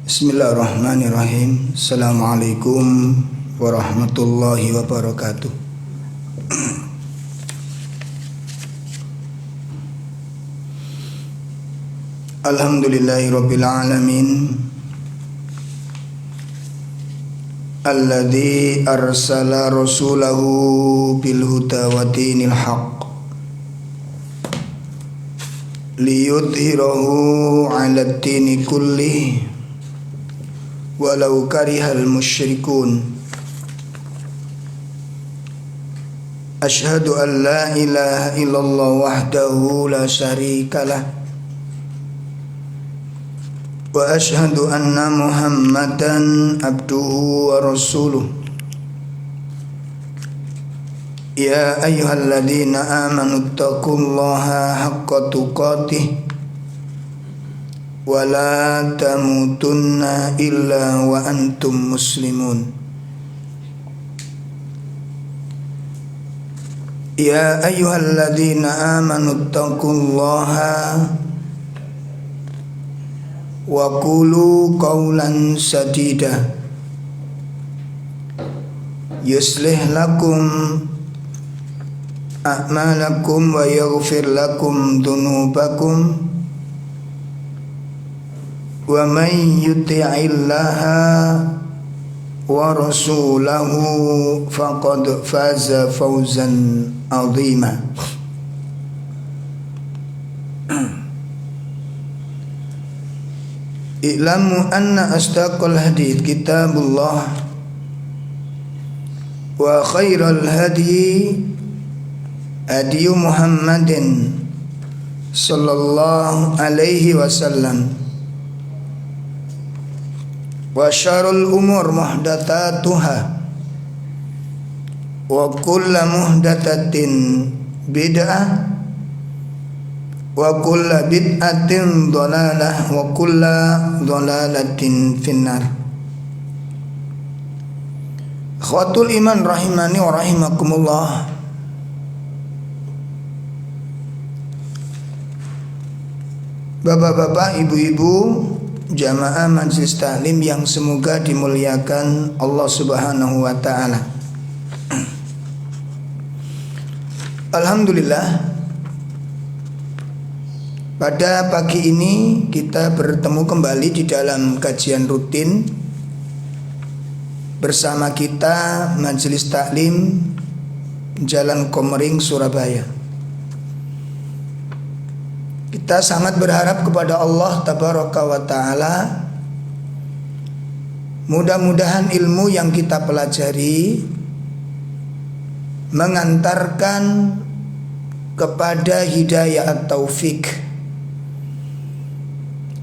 Bismillahirrahmanirrahim. Assalamualaikum warahmatullahi wabarakatuh. Alhamdulillahirabbil alamin. Alladzi arsala rasulahu bil huda wa dinil haqq liyudhhirahu 'alad dini kullih walau karihal musyrikun. Asyhadu an la ilaha illallah wahdahu la syarikalah wa asyhadu anna Muhammadan abduhu wa rasuluh. Ya ayyuhalladzina amanu taqullaha haqqa tuqatih wa la tamutunna illa wa antum muslimun. Ya ayyuhalladzina amanu taqullaha wa qulu qawlan sadida yuslih lakum a'malakum wa yaghfir lakum dhunubakum wa man yuti'illaha wa rasulahu faqad faza fawzan 'azima. I'lamu anna asdaqal hadits kitabullah wa khairal hadi hadi Muhammadin sallallahu alaihi wasallam wa syarrul umur muhdatsatuha wa kullu muhdatsatin bid'ah wa kullu bid'atin dhalalah wa kullu dhalalatin finnar. Akhwatul iman rahimani wa rahimakumullah. Bapak-bapak, ibu-ibu, jamaah majelis taklim yang semoga dimuliakan Allah Subhanahu wa taala. Alhamdulillah, pada pagi ini kita bertemu kembali di dalam kajian rutin bersama kita Majelis Taklim Jalan Komering, Surabaya. Kita sangat berharap kepada Allah Tabaraka wa Ta'ala, mudah-mudahan ilmu yang kita pelajari mengantarkan kepada hidayah at-taufik.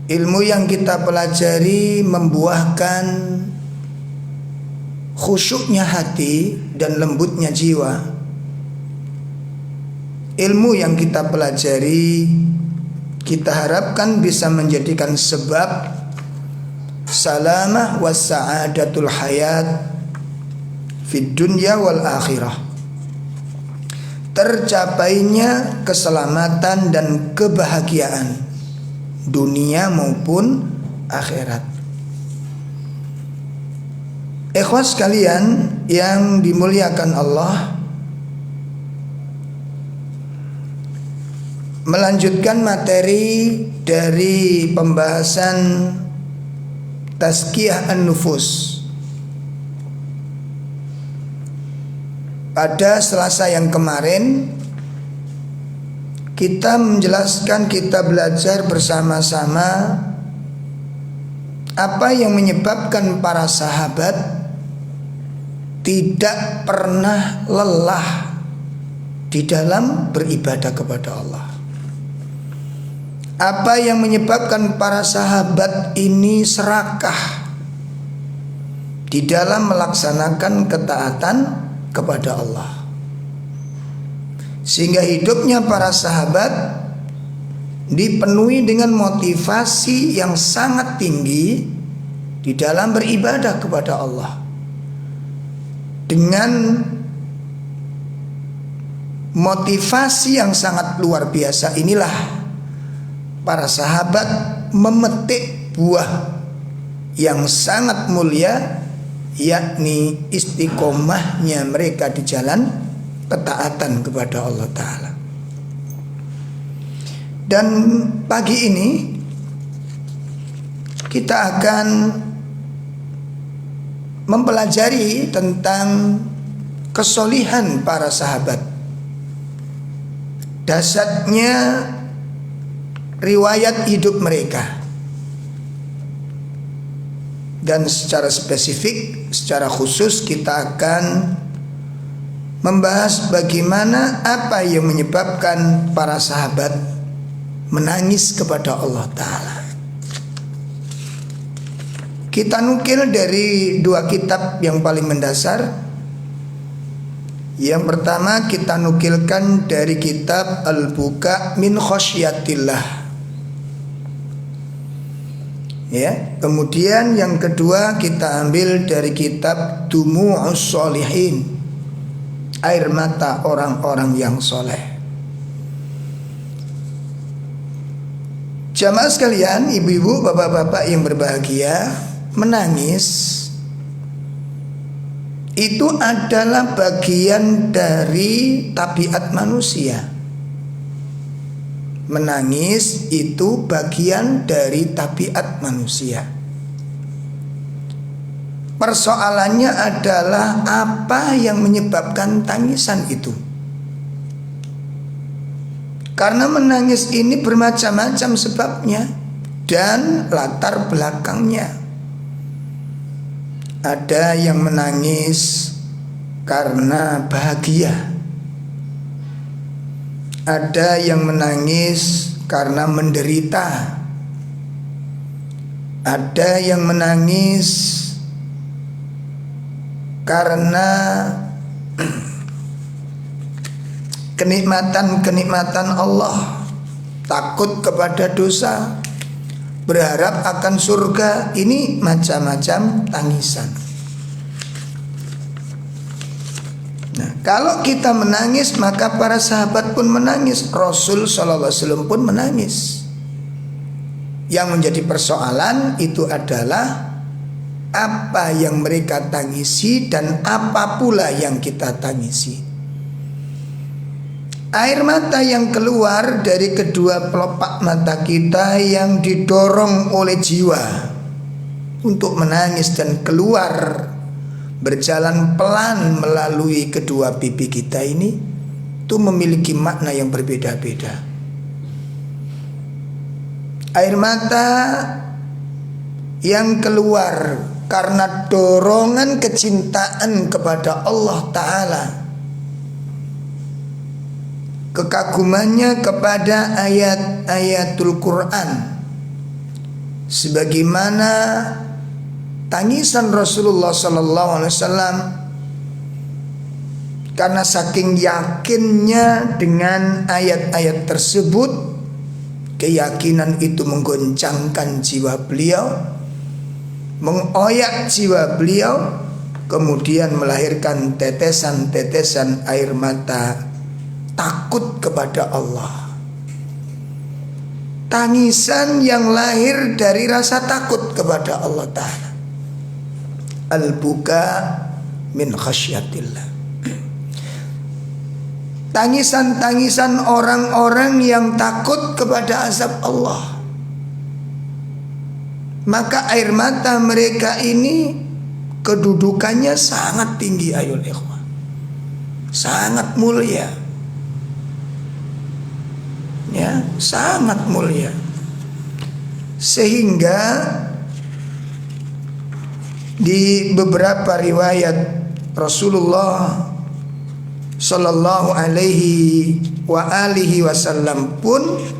Ilmu yang kita pelajari membuahkan khusyuknya hati dan lembutnya jiwa. Ilmu yang kita pelajari kita harapkan bisa menjadikan sebab salamah was sa'adatul hayat fid dunya wal akhirah, tercapainya keselamatan dan kebahagiaan dunia maupun akhirat. Ikhwas sekalian yang dimuliakan Allah, melanjutkan materi dari pembahasan tazkiyah an-nufus. Pada Selasa yang kemarin kita menjelaskan, kita belajar bersama-sama apa yang menyebabkan para sahabat tidak pernah lelah di dalam beribadah kepada Allah. Apa yang menyebabkan para sahabat ini serakah di dalam melaksanakan ketaatan kepada Allah, sehingga hidupnya para sahabat dipenuhi dengan motivasi yang sangat tinggi di dalam beribadah kepada Allah. Dengan motivasi yang sangat luar biasa inilah para sahabat memetik buah yang sangat mulia, yakni istiqomahnya mereka di jalan ketaatan kepada Allah Ta'ala. Dan pagi ini kita akan mempelajari tentang kesolihan para sahabat, dasarnya riwayat hidup mereka, dan secara spesifik, secara khusus kita akan membahas bagaimana apa yang menyebabkan para sahabat menangis kepada Allah Ta'ala. Kita nukil dari dua kitab yang paling mendasar. Yang pertama kita nukilkan dari kitab Al-Buka min Khosyatillah, ya. Kemudian yang kedua kita ambil dari kitab Dumu'us Sholihin, air mata orang-orang yang soleh. Jamaah sekalian, ibu-ibu, bapak-bapak yang berbahagia, menangis itu adalah bagian dari tabiat manusia. Menangis itu bagian dari tabiat manusia. Persoalannya adalah apa yang menyebabkan tangisan itu. Karena menangis ini bermacam-macam sebabnya dan latar belakangnya. Ada yang menangis karena bahagia, ada yang menangis karena menderita, ada yang menangis karena kenikmatan-kenikmatan Allah, takut kepada dosa, berharap akan surga. Ini macam-macam tangisan. Nah, kalau kita menangis, maka para sahabat pun menangis, Rasul sallallahu alaihi wasallam pun menangis. Yang menjadi persoalan itu adalah apa yang mereka tangisi dan apa pula yang kita tangisi. Air mata yang keluar dari kedua pelopak mata kita yang didorong oleh jiwa untuk menangis dan keluar berjalan pelan melalui kedua pipi kita ini, itu memiliki makna yang berbeda-beda. Air mata yang keluar karena dorongan kecintaan kepada Allah Ta'ala, kekagumannya kepada ayat-ayatul Quran, sebagaimana tangisan Rasulullah sallallahu alaihi wasallam karena saking yakinnya dengan ayat-ayat tersebut, keyakinan itu menggoncangkan jiwa beliau, mengoyak jiwa beliau, kemudian melahirkan tetesan-tetesan air mata takut kepada Allah. Tangisan yang lahir dari rasa takut kepada Allah Ta'ala. Al-Buka min Khasyatillah. Tangisan-tangisan orang-orang yang takut kepada azab Allah. Maka air mata mereka ini kedudukannya sangat tinggi, ayol ikhwah, sangat mulia, ya, sangat mulia. Sehingga di beberapa riwayat Rasulullah sallallahu alaihi wa alihi wasallam pun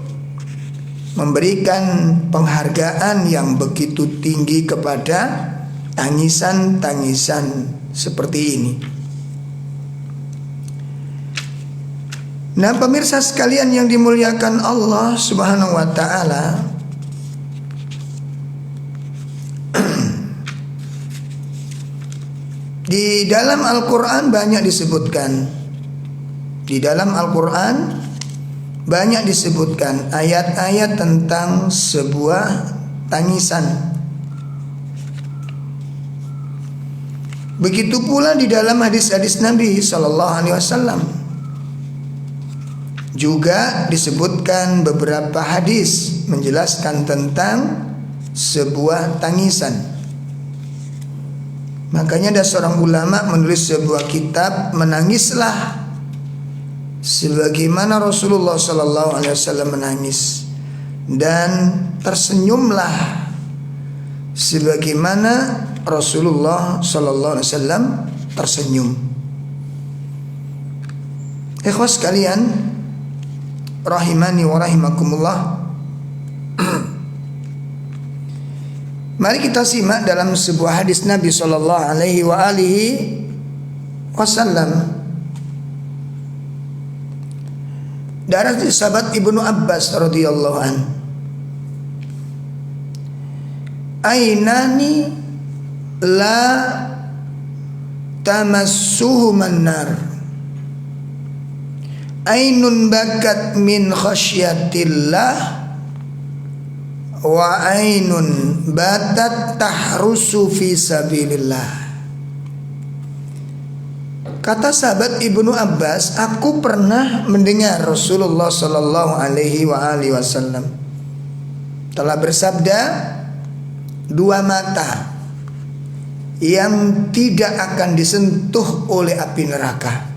memberikan penghargaan yang begitu tinggi kepada tangisan-tangisan seperti ini. Nah, pemirsa sekalian yang dimuliakan Allah Subhanahu wa taala, di dalam Al-Qur'an banyak disebutkan. Di dalam Al-Qur'an banyak disebutkan ayat-ayat tentang sebuah tangisan. Begitu pula di dalam hadis-hadis Nabi Sallallahu Alaihi Wasallam juga disebutkan beberapa hadis menjelaskan tentang sebuah tangisan. Makanya ada seorang ulama menulis sebuah kitab, Menangislah sebagaimana Rasulullah Sallallahu Alaihi Wasallam menangis, dan tersenyumlah sebagaimana Rasulullah Sallallahu Alaihi Wasallam tersenyum. Ikhwas sekalian, rahimani wa rahimakumullah. Mari kita simak dalam sebuah hadis Nabi Sallallahu Alaihi Wasallam dari sahabat Ibnu Abbas radhiyallahu an. Ainani la tamassuhuman nar, ainun bakat min khasyatillah wa ainun batat tahrusu fi sabilillah. Kata sahabat Ibnu Abbas, aku pernah mendengar Rasulullah Sallallahu Alaihi Wasallam telah bersabda, dua mata yang tidak akan disentuh oleh api neraka.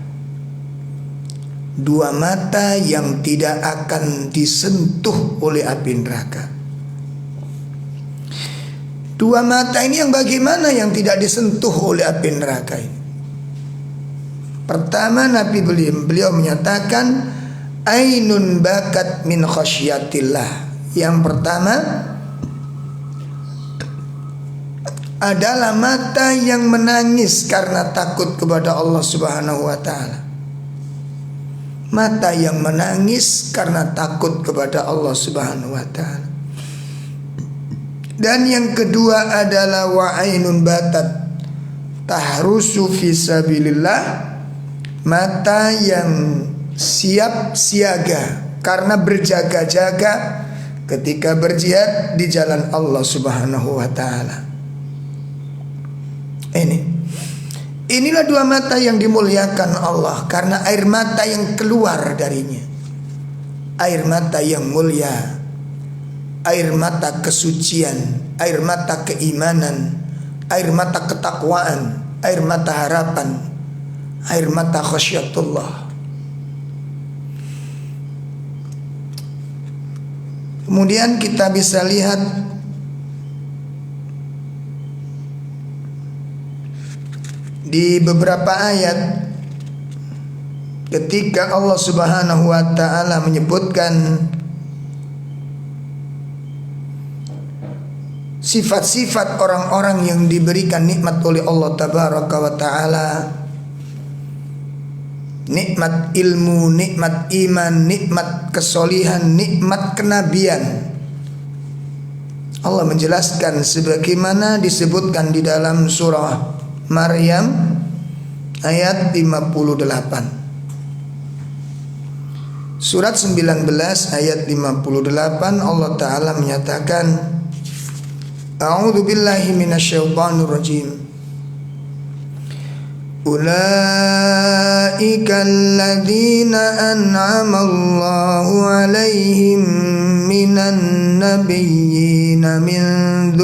Dua mata yang tidak akan disentuh oleh api neraka. Dua mata ini yang bagaimana yang tidak disentuh oleh api neraka ini? Pertama, Nabi beliau menyatakan ainun bakat min khasyatillah. Yang pertama adalah mata yang menangis karena takut kepada Allah Subhanahu wa taala. Mata yang menangis karena takut kepada Allah Subhanahu wa taala. Dan yang kedua adalah wa ainun batat tahrusu fi sabilillah, mata yang siap siaga karena berjaga-jaga ketika berjihad di jalan Allah Subhanahu wa taala. Inilah dua mata yang dimuliakan Allah karena air mata yang keluar darinya, air mata yang mulia, air mata kesucian, air mata keimanan, air mata ketakwaan, air mata harapan, air mata khasyatullah. Kemudian kita bisa lihat di beberapa ayat ketika Allah Subhanahu wa taala menyebutkan sifat-sifat orang-orang yang diberikan nikmat oleh Allah Tabaraka wa taala, nikmat ilmu, nikmat iman, nikmat kesolihan, nikmat kenabian. Allah menjelaskan sebagaimana disebutkan di dalam surah Maryam ayat 58. Surat 19 ayat 58 Allah Ta'ala menyatakan, A'udzu billahi minasyaitonir rajim. Ulaika alladzina an'ama Allahu 'alaihim minan nabiyyin min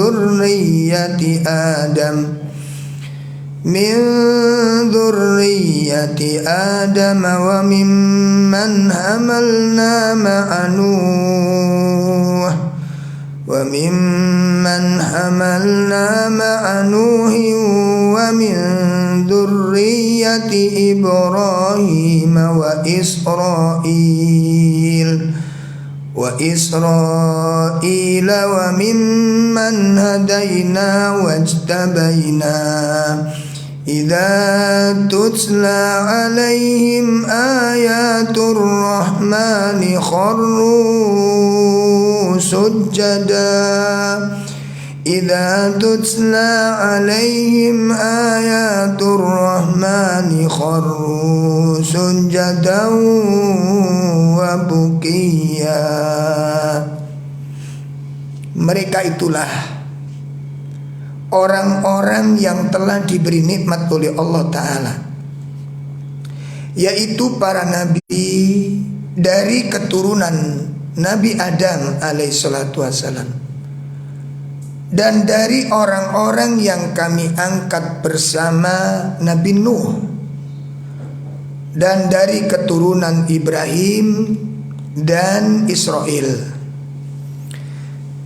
dzurriyyati Adam wa mimman hamalna ma'a Nuh wa min dzurriyyati Ibrahim wa Israil wa mimman hadaina wajtabaina. Idza tutla alaihim ayatur rahmani kharru sujada. Idza tutla alaihim ayatur rahmani kharru sujadan wa bukiya. Mereka itulah orang-orang yang telah diberi nikmat oleh Allah Ta'ala, yaitu para nabi dari keturunan Nabi Adam alaihissalatu wassalam, dan dari orang-orang yang kami angkat bersama Nabi Nuh, dan dari keturunan Ibrahim dan Israel,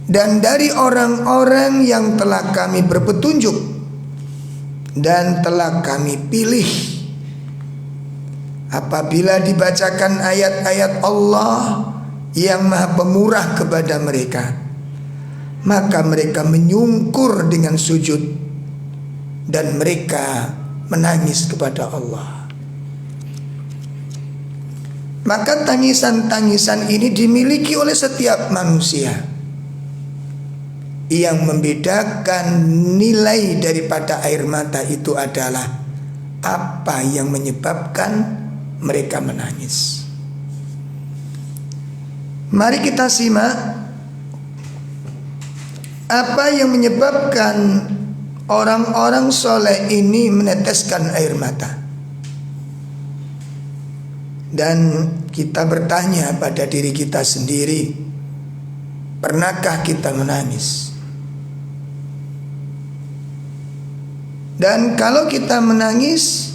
dan dari orang-orang yang telah kami berpetunjuk dan telah kami pilih. Apabila dibacakan ayat-ayat Allah yang Maha Pemurah kepada mereka, maka mereka menyungkur dengan sujud dan mereka menangis kepada Allah. Maka tangisan-tangisan ini dimiliki oleh setiap manusia. Yang membedakan nilai daripada air mata itu adalah apa yang menyebabkan mereka menangis. Mari kita simak apa yang menyebabkan orang-orang soleh ini meneteskan air mata. Dan kita bertanya pada diri kita sendiri, pernahkah kita menangis? Dan kalau kita menangis,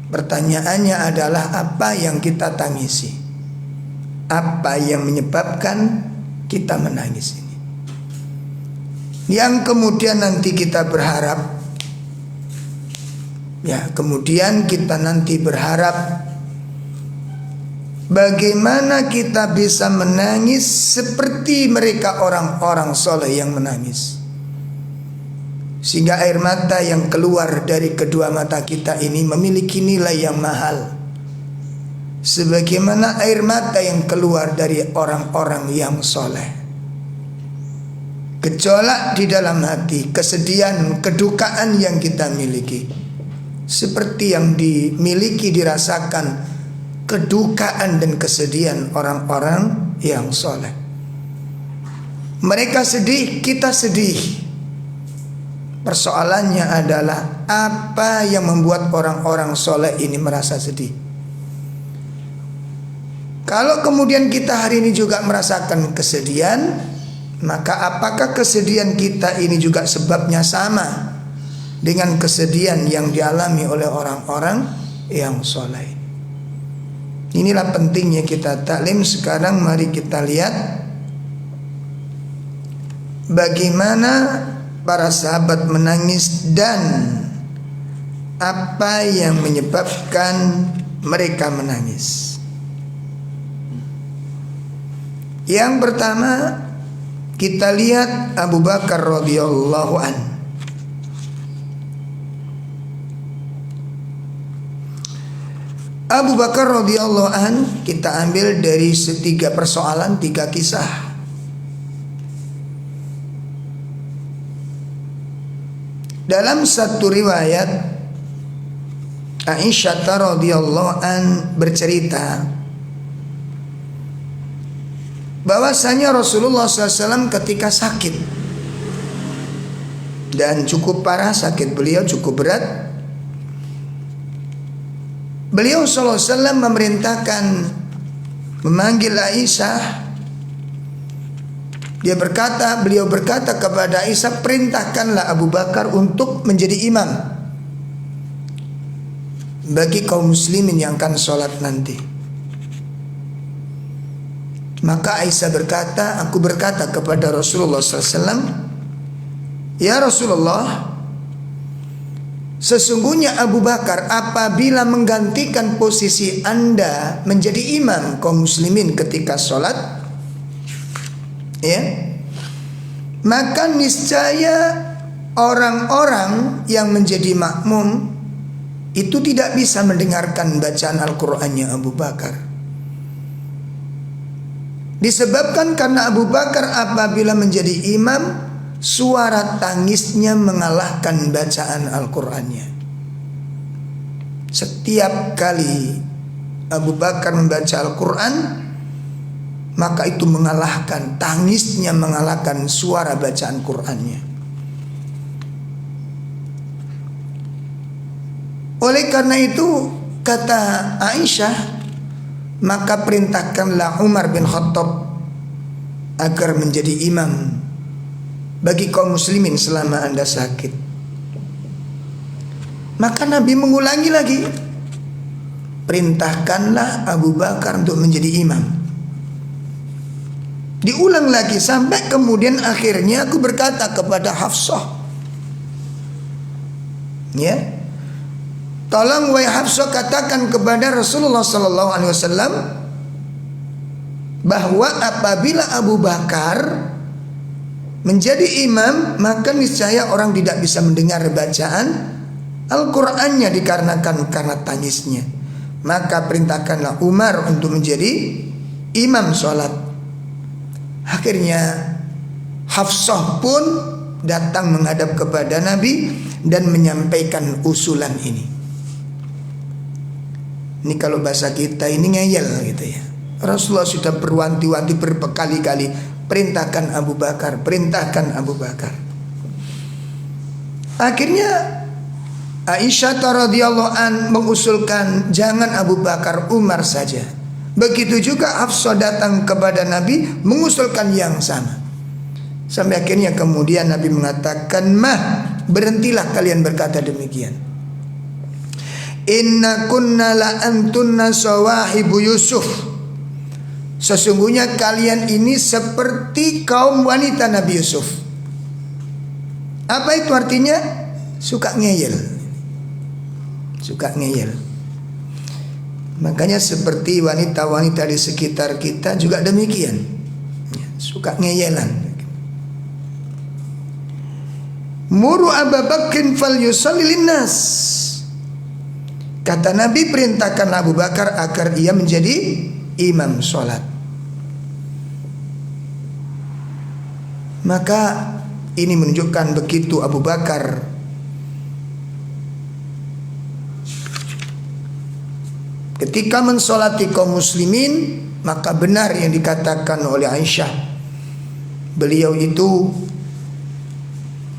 pertanyaannya adalah apa yang kita tangisi? Apa yang menyebabkan kita menangis ini? Yang kemudian nanti kita berharap, kemudian kita nanti berharap bagaimana kita bisa menangis seperti mereka orang-orang soleh yang menangis, sehingga air mata yang keluar dari kedua mata kita ini memiliki nilai yang mahal, sebagaimana air mata yang keluar dari orang-orang yang soleh. Gejolak di dalam hati, kesedihan, kedukaan yang kita miliki, seperti yang dimiliki, dirasakan kedukaan dan kesedihan orang-orang yang soleh. Mereka sedih, kita sedih. Persoalannya adalah apa yang membuat orang-orang soleh ini merasa sedih. Kalau kemudian kita hari ini juga merasakan kesedihan, maka apakah kesedihan kita ini juga sebabnya sama dengan kesedihan yang dialami oleh orang-orang yang soleh? Inilah pentingnya kita taklim. Sekarang mari kita lihat bagaimana para sahabat menangis dan apa yang menyebabkan mereka menangis. Yang pertama, kita lihat Abu Bakar radhiyallahu an. Abu Bakar radhiyallahu an kita ambil dari tiga persoalan, tiga kisah. Dalam satu riwayat, Aisyah radhiyallahu an bercerita bahwasanya Rasulullah SAW ketika sakit, dan cukup parah sakit beliau, cukup berat, beliau SAW memerintahkan memanggil Aisyah. Beliau berkata kepada Aisyah, perintahkanlah Abu Bakar untuk menjadi imam bagi kaum muslimin yang akan sholat nanti. Maka Aisyah berkata, aku berkata kepada Rasulullah SAW, ya Rasulullah, sesungguhnya Abu Bakar apabila menggantikan posisi Anda menjadi imam kaum muslimin ketika sholat, maka niscaya orang-orang yang menjadi makmum itu tidak bisa mendengarkan bacaan Al-Qur'annya Abu Bakar. Disebabkan karena Abu Bakar apabila menjadi imam, suara tangisnya mengalahkan bacaan Al-Qur'annya. Setiap kali Abu Bakar membaca Al-Qur'an, maka itu mengalahkan, tangisnya mengalahkan suara bacaan Qur'annya. Oleh karena itu kata Aisyah, maka perintahkanlah Umar bin Khattab agar menjadi imam bagi kaum muslimin selama Anda sakit. Maka Nabi mengulangi lagi, perintahkanlah Abu Bakar untuk menjadi imam. Diulang lagi sampai kemudian akhirnya aku berkata kepada Hafsah, ya, tolong wahai Hafsah katakan kepada Rasulullah sallallahu alaihi wasallam bahwa apabila Abu Bakar menjadi imam, maka niscaya orang tidak bisa mendengar bacaan Al-Qur'annya dikarenakan karena tangisnya. Maka perintahkanlah Umar untuk menjadi imam sholat. Akhirnya Hafsah pun datang menghadap kepada Nabi dan menyampaikan usulan ini. Ini kalau bahasa kita ini ngeyel gitu ya. Rasulullah sudah berwanti-wanti berkali-kali, perintahkan Abu Bakar, perintahkan Abu Bakar. Akhirnya Aisyah radhiyallahu an mengusulkan jangan Abu Bakar, Umar saja. Begitu juga Hafsah datang kepada Nabi mengusulkan yang sama. Sampai akhirnya kemudian Nabi mengatakan, berhentilah kalian berkata demikian. Inna kunna la antunna sawahibu Yusuf. Sesungguhnya kalian ini seperti kaum wanita Nabi Yusuf. Apa itu artinya? Suka ngeyel. Suka ngeyel. Makanya seperti wanita-wanita di sekitar kita juga demikian, suka ngeyelan. Muru Abu Bakrin fal yusalli linnas. Kata Nabi, perintahkan Abu Bakar agar ia menjadi imam sholat. Maka ini menunjukkan begitu Abu Bakar ketika mensolati kaum muslimin, maka benar yang dikatakan oleh Aisyah, beliau itu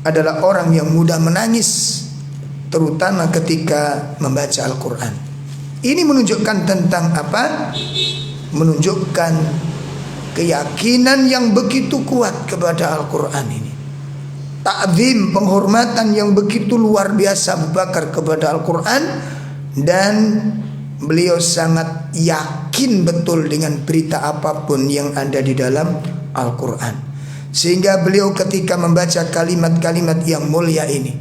adalah orang yang mudah menangis, terutama ketika membaca Al-Quran. Ini menunjukkan tentang apa? Menunjukkan keyakinan yang begitu kuat kepada Al-Quran ini. Ta'zim, penghormatan yang begitu luar biasa Abu Bakar kepada Al-Quran. Dan beliau sangat yakin betul dengan berita apapun yang ada di dalam Al-Quran. Sehingga beliau ketika membaca kalimat-kalimat yang mulia ini,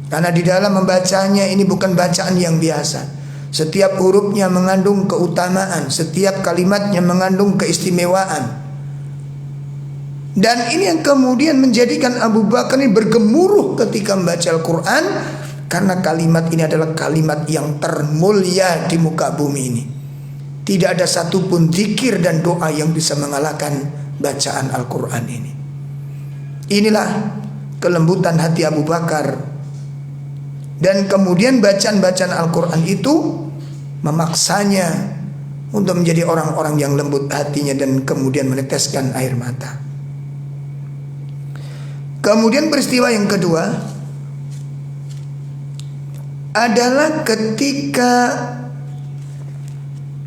karena di dalam membacanya ini bukan bacaan yang biasa, setiap hurufnya mengandung keutamaan, setiap kalimatnya mengandung keistimewaan. Dan ini yang kemudian menjadikan Abu Bakar ini bergemuruh ketika membaca Al-Quran, karena kalimat ini adalah kalimat yang termulia di muka bumi ini. Tidak ada satupun zikir dan doa yang bisa mengalahkan bacaan Al-Quran ini. Inilah kelembutan hati Abu Bakar. Dan kemudian bacaan-bacaan Al-Quran itu memaksanya untuk menjadi orang-orang yang lembut hatinya dan kemudian meneteskan air mata. Kemudian peristiwa yang kedua adalah ketika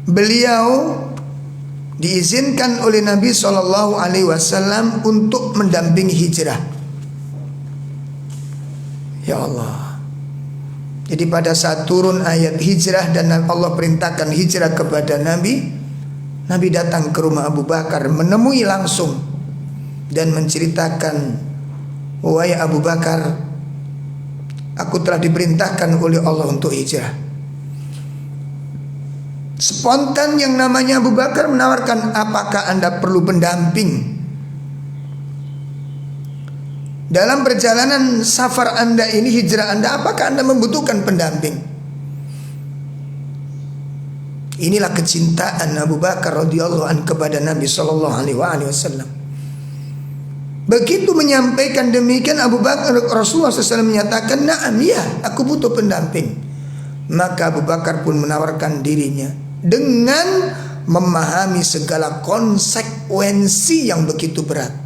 beliau diizinkan oleh Nabi SAW untuk mendampingi hijrah. Ya Allah. Jadi pada saat turun ayat hijrah dan Allah perintahkan hijrah kepada Nabi, Nabi datang ke rumah Abu Bakar, menemui langsung dan menceritakan, wahai Abu Bakar, aku telah diperintahkan oleh Allah untuk hijrah. Spontan yang namanya Abu Bakar menawarkan, apakah Anda perlu pendamping dalam perjalanan safar Anda ini, hijrah Anda, apakah Anda membutuhkan pendamping? Inilah kecintaan Abu Bakar radhiyallahu anhu kepada Nabi sallallahu alaihi wasallam. Begitu menyampaikan demikian, Abu Bakar, Rasulullah SAW menyatakan, "Na'am, ya, aku butuh pendamping." Maka Abu Bakar pun menawarkan dirinya dengan memahami segala konsekuensi yang begitu berat.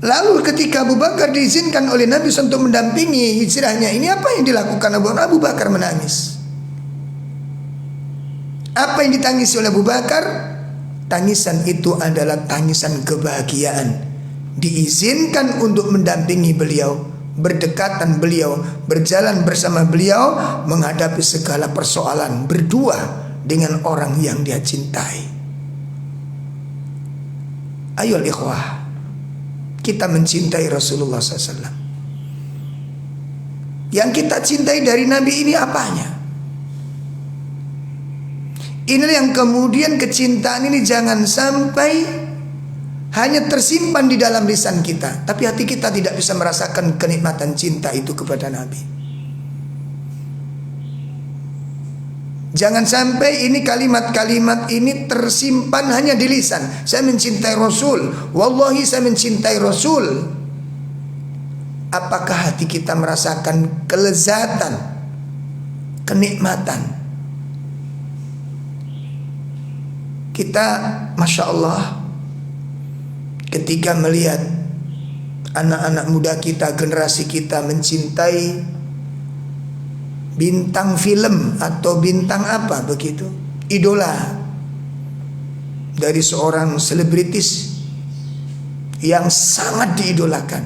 Lalu ketika Abu Bakar diizinkan oleh Nabi untuk mendampingi hijrahnya ini, apa yang dilakukan Abu Bakar? Menangis. Apa yang ditangisi oleh Abu Bakar? Tangisan itu adalah tangisan kebahagiaan. Diizinkan untuk mendampingi beliau, berdekatan beliau, berjalan bersama beliau, menghadapi segala persoalan, berdua dengan orang yang dia cintai. Ayo ikhwah, kita mencintai Rasulullah SAW. Yang kita cintai dari Nabi ini apanya? Inilah yang kemudian kecintaan ini jangan sampai hanya tersimpan di dalam lisan kita, tapi hati kita tidak bisa merasakan kenikmatan cinta itu kepada Nabi. Jangan sampai ini kalimat-kalimat ini tersimpan hanya di lisan. Saya mencintai Rasul, wallahi saya mencintai Rasul. Apakah hati kita merasakan kelezatan, kenikmatan? Kita, Masya Allah, ketika melihat anak-anak muda kita, generasi kita mencintai bintang film atau bintang apa begitu, idola dari seorang selebritis yang sangat diidolakan.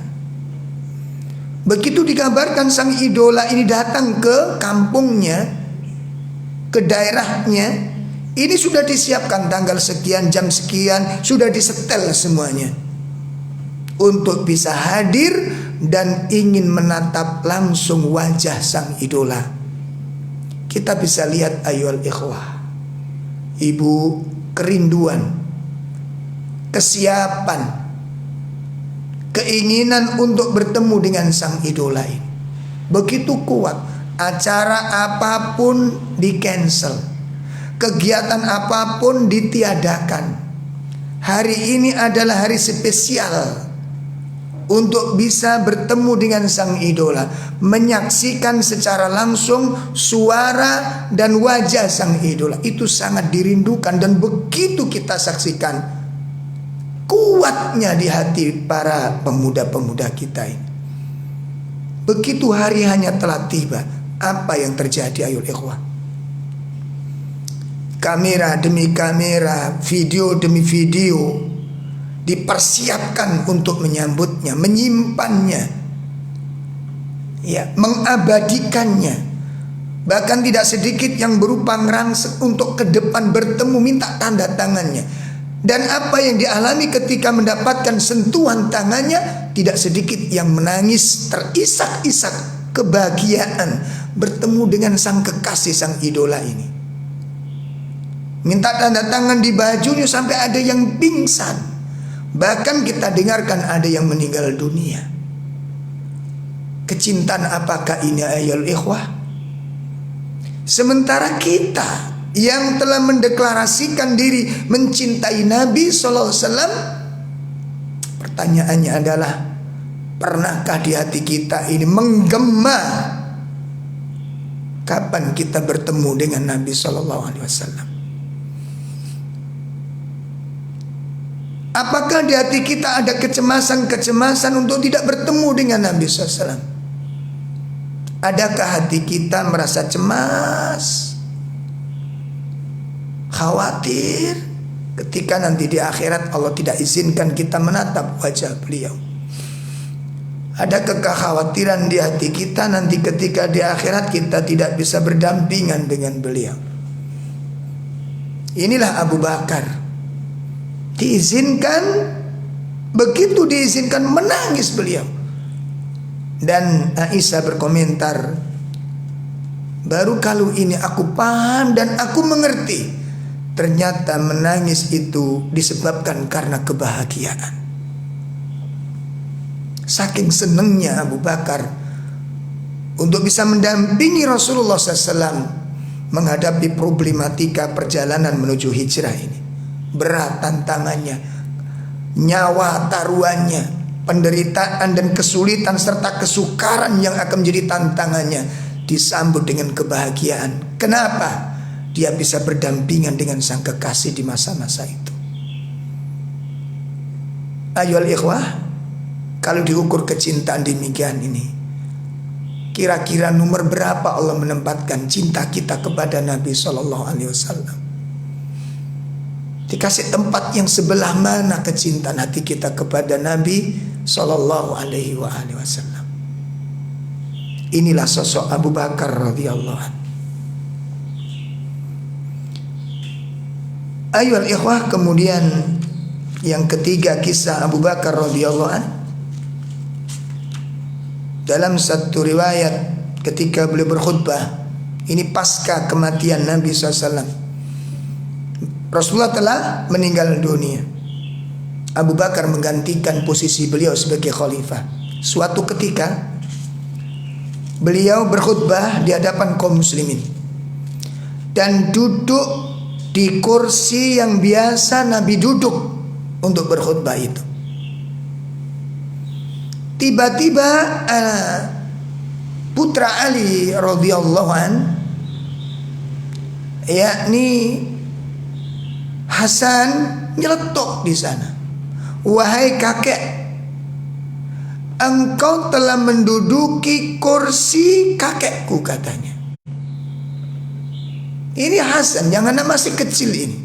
Begitu dikabarkan sang idola ini datang ke kampungnya, ke daerahnya, ini sudah disiapkan tanggal sekian, jam sekian, sudah disetel semuanya untuk bisa hadir dan ingin menatap langsung wajah sang idola. Kita bisa lihat ayyuhal ikhwah, ibu, kerinduan, kesiapan, keinginan untuk bertemu dengan sang idola ini begitu kuat. Acara apapun di cancel, kegiatan apapun ditiadakan. Hari ini adalah hari spesial untuk bisa bertemu dengan sang idola, menyaksikan secara langsung suara dan wajah sang idola. Itu sangat dirindukan, dan begitu kita saksikan kuatnya di hati para pemuda-pemuda kita ini. Begitu hari hanya telah tiba, apa yang terjadi ayo ikhwah? Kamera demi kamera, video demi video dipersiapkan untuk menyambutnya, menyimpannya, ya, mengabadikannya. Bahkan tidak sedikit yang berupa ngerangsek untuk ke depan bertemu, minta tanda tangannya. Dan apa yang dialami ketika mendapatkan sentuhan tangannya, tidak sedikit yang menangis terisak-isak kebahagiaan bertemu dengan sang kekasih, sang idola ini. Minta tanda tangan di bajunya sampai ada yang pingsan. Bahkan kita dengarkan ada yang meninggal dunia. Kecintaan apakah ini ayyuhal ikhwah? Sementara kita yang telah mendeklarasikan diri mencintai Nabi SAW, pertanyaannya adalah, pernahkah di hati kita ini menggema kapan kita bertemu dengan Nabi SAW? Apakah di hati kita ada kecemasan-kecemasan untuk tidak bertemu dengan Nabi SAW? Adakah hati kita merasa cemas, khawatir ketika nanti di akhirat Allah tidak izinkan kita menatap wajah beliau? Ada kekhawatiran di hati kita nanti ketika di akhirat kita tidak bisa berdampingan dengan beliau? Inilah Abu Bakar. Diizinkan, begitu diizinkan menangis beliau. Dan Aisyah berkomentar, baru kali ini aku paham dan aku mengerti, ternyata menangis itu disebabkan karena kebahagiaan. Saking senangnya Abu Bakar untuk bisa mendampingi Rasulullah SAW menghadapi problematika perjalanan menuju hijrah ini. Berat tantangannya, nyawa taruhannya, penderitaan dan kesulitan serta kesukaran yang akan menjadi tantangannya disambut dengan kebahagiaan. Kenapa? Dia bisa berdampingan dengan sang kekasih di masa-masa itu. Ayyuhal ikhwah, Kalau diukur kecintaan demikian ini, kira-kira nomor berapa Allah menempatkan cinta kita kepada Nabi Sallallahu Alaihi Wasallam? Dikasih tempat yang sebelah mana kecintaan hati kita kepada Nabi Sallallahu Alaihi Wasallam? Inilah sosok Abu Bakar radhiyallahu anhu. Ayyuhal ikhwah, kemudian yang ketiga kisah Abu Bakar radhiyallahu anhu. Dalam satu riwayat ketika beliau berkhutbah, ini pasca kematian Nabi SAW, Rasulullah telah meninggal dunia. Abu Bakar menggantikan posisi beliau sebagai khalifah. Suatu ketika beliau berkhutbah di hadapan kaum muslimin dan duduk di kursi yang biasa Nabi duduk untuk berkhutbah itu. Tiba-tiba putra Ali radhiyallahu an, yakni Hasan, nyeletuk di sana. Wahai kakek, engkau telah menduduki kursi kakekku, katanya. Ini Hasan yang anak masih kecil ini.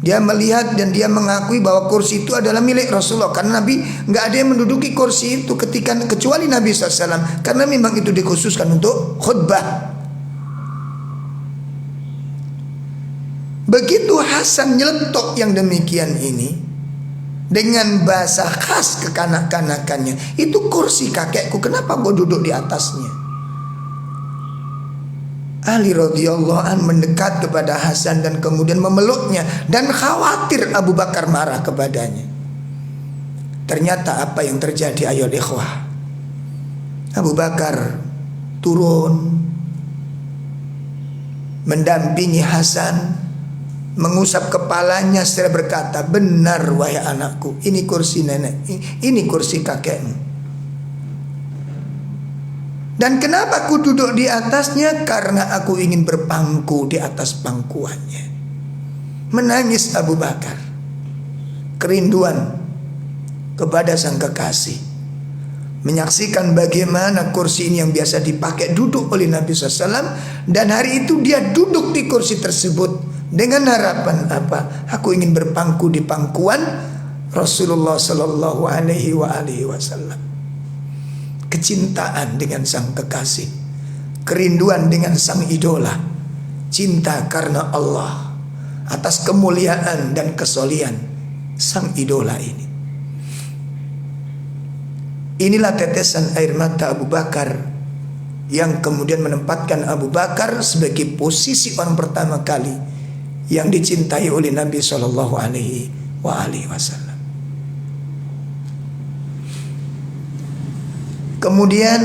Dia melihat dan dia mengakui bahwa kursi itu adalah milik Rasulullah, karena Nabi nggak ada yang menduduki kursi itu ketika kecuali Nabi SAW, karena memang itu dikhususkan untuk khutbah. Begitu Hasan nyeletuk yang demikian ini dengan bahasa khas kekanak-kanakannya, itu kursi kakekku, kenapa kau duduk di atasnya? Ali radhiyallahu an mendekat kepada Hasan dan kemudian memeluknya, dan khawatir Abu Bakar marah kepadanya. Ternyata apa yang terjadi, ayo ikhwah, Abu Bakar turun mendampingi Hasan, mengusap kepalanya seraya berkata, benar wahai anakku, ini kursi nenek, ini kursi kakekmu. Dan kenapa aku duduk di atasnya? Karena aku ingin berpangku di atas pangkuannya. Menangis Abu Bakar, kerinduan kepada sang kekasih, menyaksikan bagaimana kursi ini yang biasa dipakai duduk oleh Nabi SAW, dan hari itu dia duduk di kursi tersebut dengan harapan apa? Aku ingin berpangku di pangkuan Rasulullah Sallallahu Alaihi Wasallam. Kecintaan dengan sang kekasih, kerinduan dengan sang idola, cinta karena Allah atas kemuliaan dan kesolian sang idola ini. Inilah tetesan air mata Abu Bakar yang kemudian menempatkan Abu Bakar sebagai posisi orang pertama kali yang dicintai oleh Nabi Sallallahu Alaihi Wasallam. Kemudian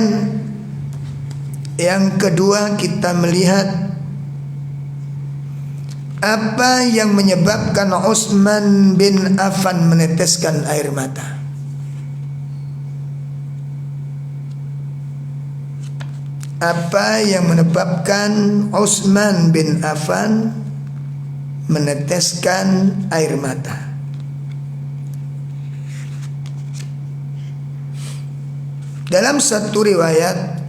yang kedua, kita melihat apa yang menyebabkan Utsman bin Affan meneteskan air mata. Apa yang menyebabkan Utsman bin Affan meneteskan air mata? Dalam satu riwayat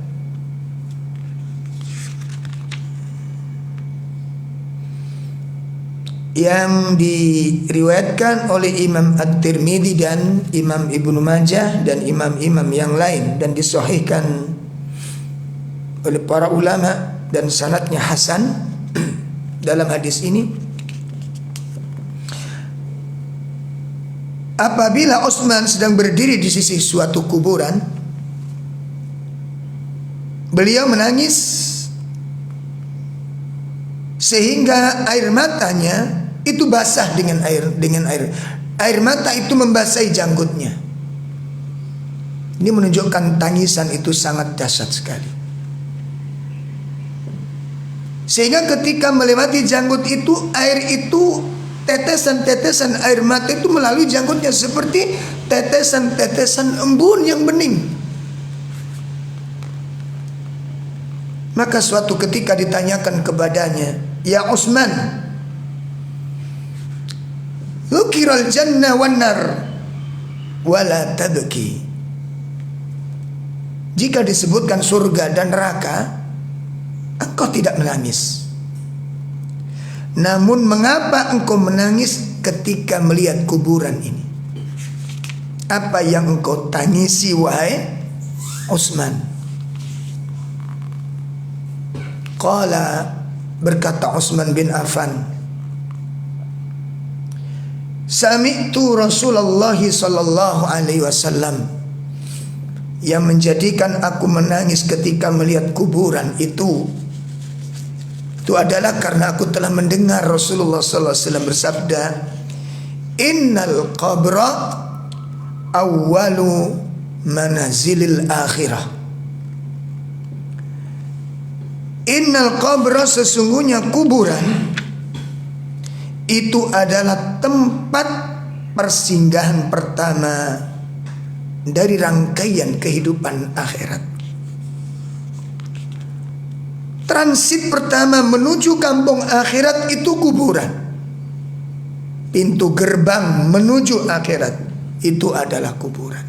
yang diriwayatkan oleh Imam At-Tirmidzi dan Imam Ibnu Majah dan imam-imam yang lain, dan disahihkan oleh para ulama dan sanadnya hasan, dalam hadis ini, apabila Utsman sedang berdiri di sisi suatu kuburan, beliau menangis sehingga air matanya itu basah dengan air mata itu membasahi janggutnya. Ini menunjukkan tangisan itu sangat dahsyat sekali. Sehingga ketika melewati janggut itu, air itu, tetesan-tetesan air mata itu melalui janggutnya seperti tetesan-tetesan embun yang bening. Maka suatu ketika ditanyakan kepadanya, ya Utsman, Dzukiral jannah wan nar, wala tabki. Jika disebutkan surga dan neraka, engkau tidak menangis. Namun mengapa engkau menangis ketika melihat kuburan ini? Apa yang engkau tangisi wahai Utsman? Qala, berkata Utsman bin Affan, sami'tu Rasulullah sallallahu alaihi wasallam. Yang menjadikan aku menangis ketika melihat kuburan itu adalah karena aku telah mendengar Rasulullah sallallahu alaihi wasallam bersabda, innal qabra awwalu manazilil akhirah. Innal qabra, sesungguhnya kuburan itu adalah tempat persinggahan pertama dari rangkaian kehidupan akhirat. Transit pertama menuju kampung akhirat itu kuburan. Pintu gerbang menuju akhirat itu adalah kuburan.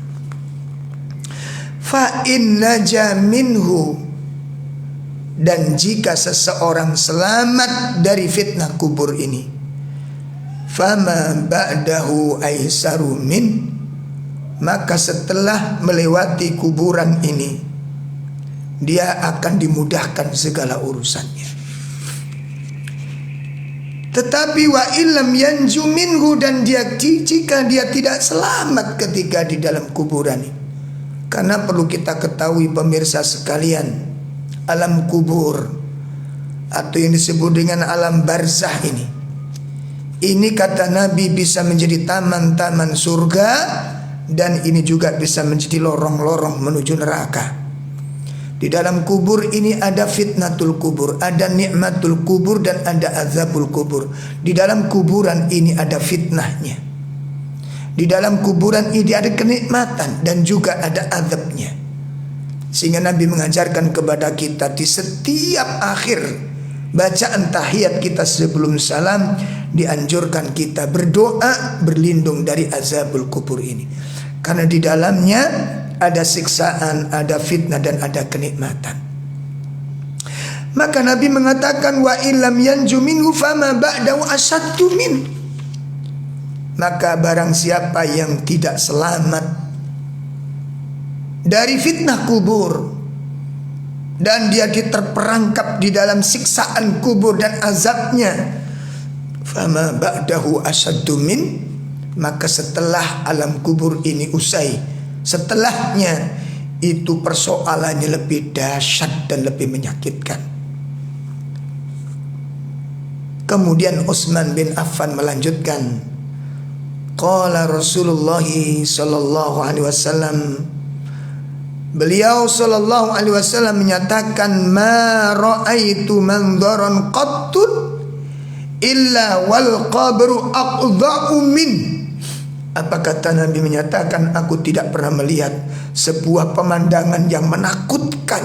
Fa in naja minhu, dan jika seseorang selamat dari fitnah kubur ini, fama ba'dahu aisaru min, maka setelah melewati kuburan ini dia akan dimudahkan segala urusannya. Tetapi wa illam yanju minhu, dan jika dia tidak selamat ketika di dalam kuburan ini. Karena perlu kita ketahui pemirsa sekalian, alam kubur atau yang disebut dengan alam barzah ini kata Nabi bisa menjadi taman-taman surga, dan ini juga bisa menjadi lorong-lorong menuju neraka. Di dalam kubur ini ada fitnatul kubur, ada nikmatul kubur, dan ada azabul kubur. Di dalam kuburan ini ada fitnahnya. Di dalam kuburan ini ada kenikmatan dan juga ada azabnya. Sehingga Nabi mengajarkan kepada kita di setiap akhir bacaan tahiyat kita sebelum salam, dianjurkan kita berdoa berlindung dari azabul kubur ini. Karena di dalamnya ada siksaan, ada fitnah, dan ada kenikmatan. Maka Nabi mengatakan wa illam yanju minhu fama ba'dahu asaddu min. Maka barang siapa yang tidak selamat dari fitnah kubur dan dia terperangkap di dalam siksaan kubur dan azabnya, fama ba'dahu asaddu min, maka setelah alam kubur ini usai, setelahnya itu persoalannya lebih dahsyat dan lebih menyakitkan. Kemudian Utsman bin Affan melanjutkan, qala Rasulullah sallallahu alaihi wasallam, beliau sallallahu alaihi wasallam menyatakan, ma ra'aitu mandharan qattun illa wal qabru aqdha'u min. Apa kata Nabi menyatakan, aku tidak pernah melihat sebuah pemandangan yang menakutkan,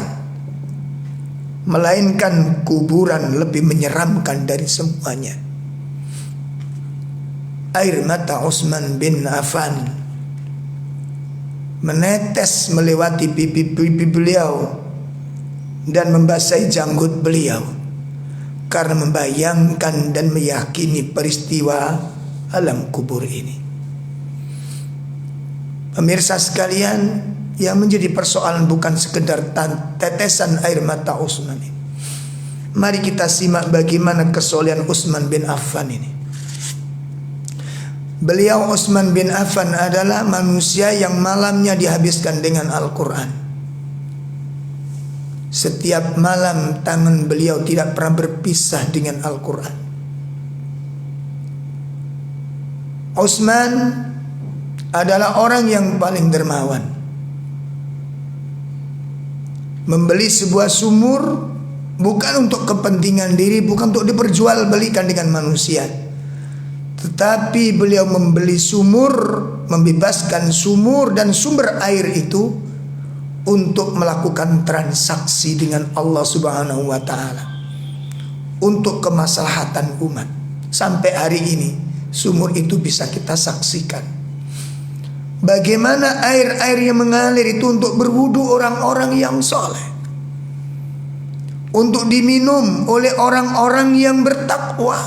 melainkan kuburan lebih menyeramkan dari semuanya. Air mata Utsman bin Affan menetes melewati pipi beliau dan membasahi janggut beliau karena membayangkan dan meyakini peristiwa alam kubur ini. Pemirsa sekalian, yang menjadi persoalan bukan sekedar tetesan air mata Utsman ini. Mari kita simak bagaimana kesolehan Utsman bin Affan ini. Beliau Utsman bin Affan adalah manusia yang malamnya dihabiskan dengan Al-Quran. Setiap malam tangan beliau tidak pernah berpisah dengan Al-Quran. Utsman adalah orang yang paling dermawan. Membeli sebuah sumur bukan untuk kepentingan diri, bukan untuk diperjualbelikan dengan manusia, tetapi beliau membeli sumur, membebaskan sumur dan sumber air itu untuk melakukan transaksi dengan Allah Subhanahu wa taala untuk kemaslahatan umat. Sampai hari ini sumur itu bisa kita saksikan. Bagaimana air-air yang mengalir itu untuk berwudu orang-orang yang soleh, untuk diminum oleh orang-orang yang bertakwa.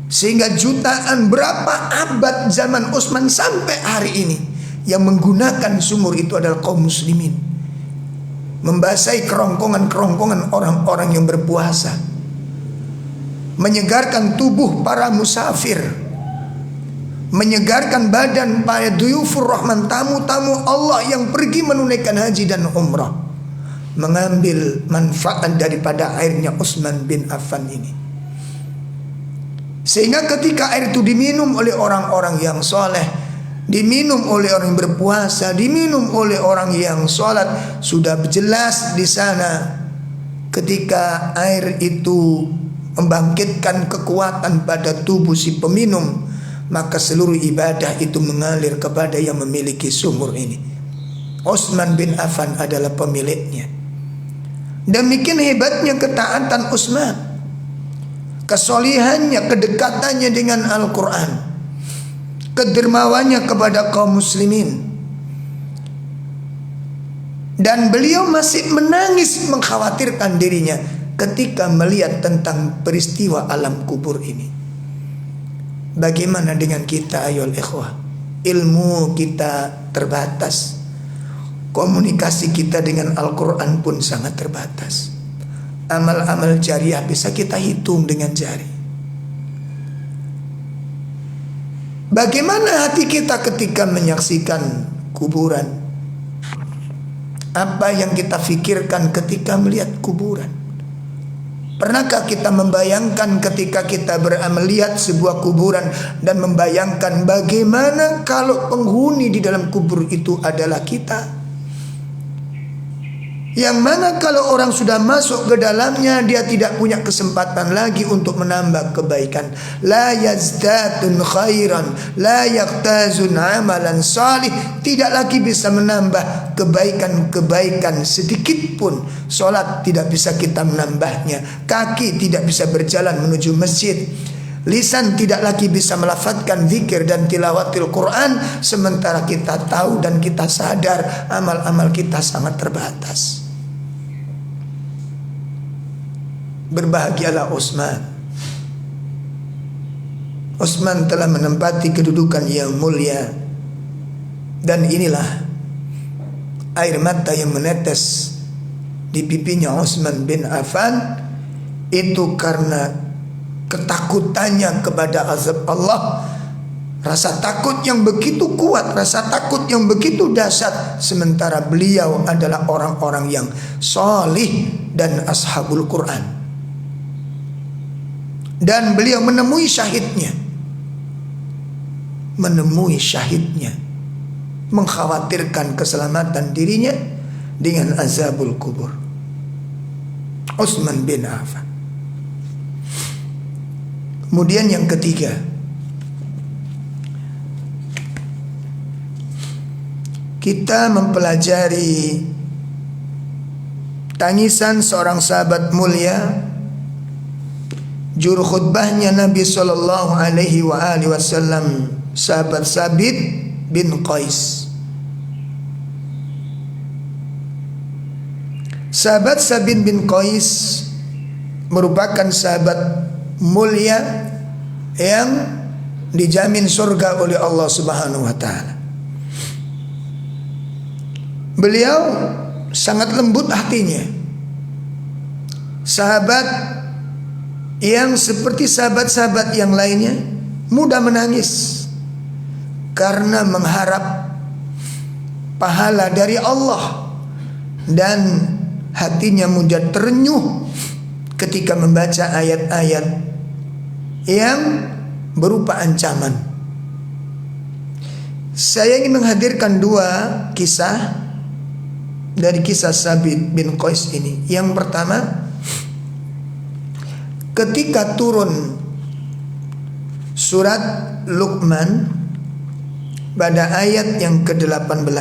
Sehingga jutaan, berapa abad zaman Utsman sampai hari ini yang menggunakan sumur itu adalah kaum muslimin, membasahi kerongkongan-kerongkongan orang-orang yang berpuasa, menyegarkan tubuh para musafir, menyegarkan badan para duyufur rahman, tamu-tamu Allah yang pergi menunaikan haji dan umrah, mengambil manfaat daripada airnya Utsman bin Affan ini. Sehingga ketika air itu diminum oleh orang-orang yang soleh, diminum oleh orang yang berpuasa, diminum oleh orang yang sholat, sudah jelas di sana ketika air itu membangkitkan kekuatan pada tubuh si peminum, maka seluruh ibadah itu mengalir kepada yang memiliki sumur ini. Utsman bin Affan adalah pemiliknya. Demikian hebatnya ketaatan Utsman, kesolihannya, kedekatannya dengan Al-Quran, kedermawannya kepada kaum muslimin. Dan beliau masih menangis mengkhawatirkan dirinya ketika melihat tentang peristiwa alam kubur ini. Bagaimana dengan kita ayolah ikhwah? Ilmu kita terbatas, komunikasi kita dengan Al-Quran pun sangat terbatas. Amal-amal jariah bisa kita hitung dengan jari. Bagaimana hati kita ketika menyaksikan kuburan? Apa yang kita pikirkan ketika melihat kuburan? Pernahkah kita membayangkan ketika kita melihat sebuah kuburan dan membayangkan bagaimana kalau penghuni di dalam kubur itu adalah kita? Yang mana kalau orang sudah masuk ke dalamnya, dia tidak punya kesempatan lagi untuk menambah kebaikan. La yazdatun khairan, la yaktazun amalan salih. Tidak lagi bisa menambah kebaikan-kebaikan sedikit pun. Salat tidak bisa kita menambahnya. Kaki tidak bisa berjalan menuju masjid. Lisan tidak lagi bisa melafadzkan zikir dan tilawatil Quran. Sementara kita tahu dan kita sadar amal-amal kita sangat terbatas. Berbahagialah Utsman. Utsman telah menempati kedudukan yang mulia. Dan inilah air mata yang menetes di pipinya Utsman bin Affan itu karena ketakutannya kepada azab Allah. Rasa takut yang begitu kuat, rasa takut yang begitu dahsyat. Sementara beliau adalah orang-orang yang solih dan ashabul Quran. Dan beliau menemui syahidnya, mengkhawatirkan keselamatan dirinya dengan azabul kubur. Utsman bin Affan. Kemudian yang ketiga, kita mempelajari tangisan seorang sahabat mulia, juru khutbahnya Nabi sallallahu alaihi wasallam, sahabat Sabit bin Qais. Sahabat Sabit bin Qais merupakan sahabat mulia yang dijamin surga oleh Allah Subhanahu wa taala. Beliau sangat lembut hatinya. Sahabat yang seperti sahabat-sahabat yang lainnya mudah menangis karena mengharap pahala dari Allah, dan hatinya mudah terenyuh ketika membaca ayat-ayat yang berupa ancaman. Saya ingin menghadirkan dua kisah dari kisah Sabit bin Qais ini. Yang pertama, ketika turun surat Luqman pada ayat yang ke-18.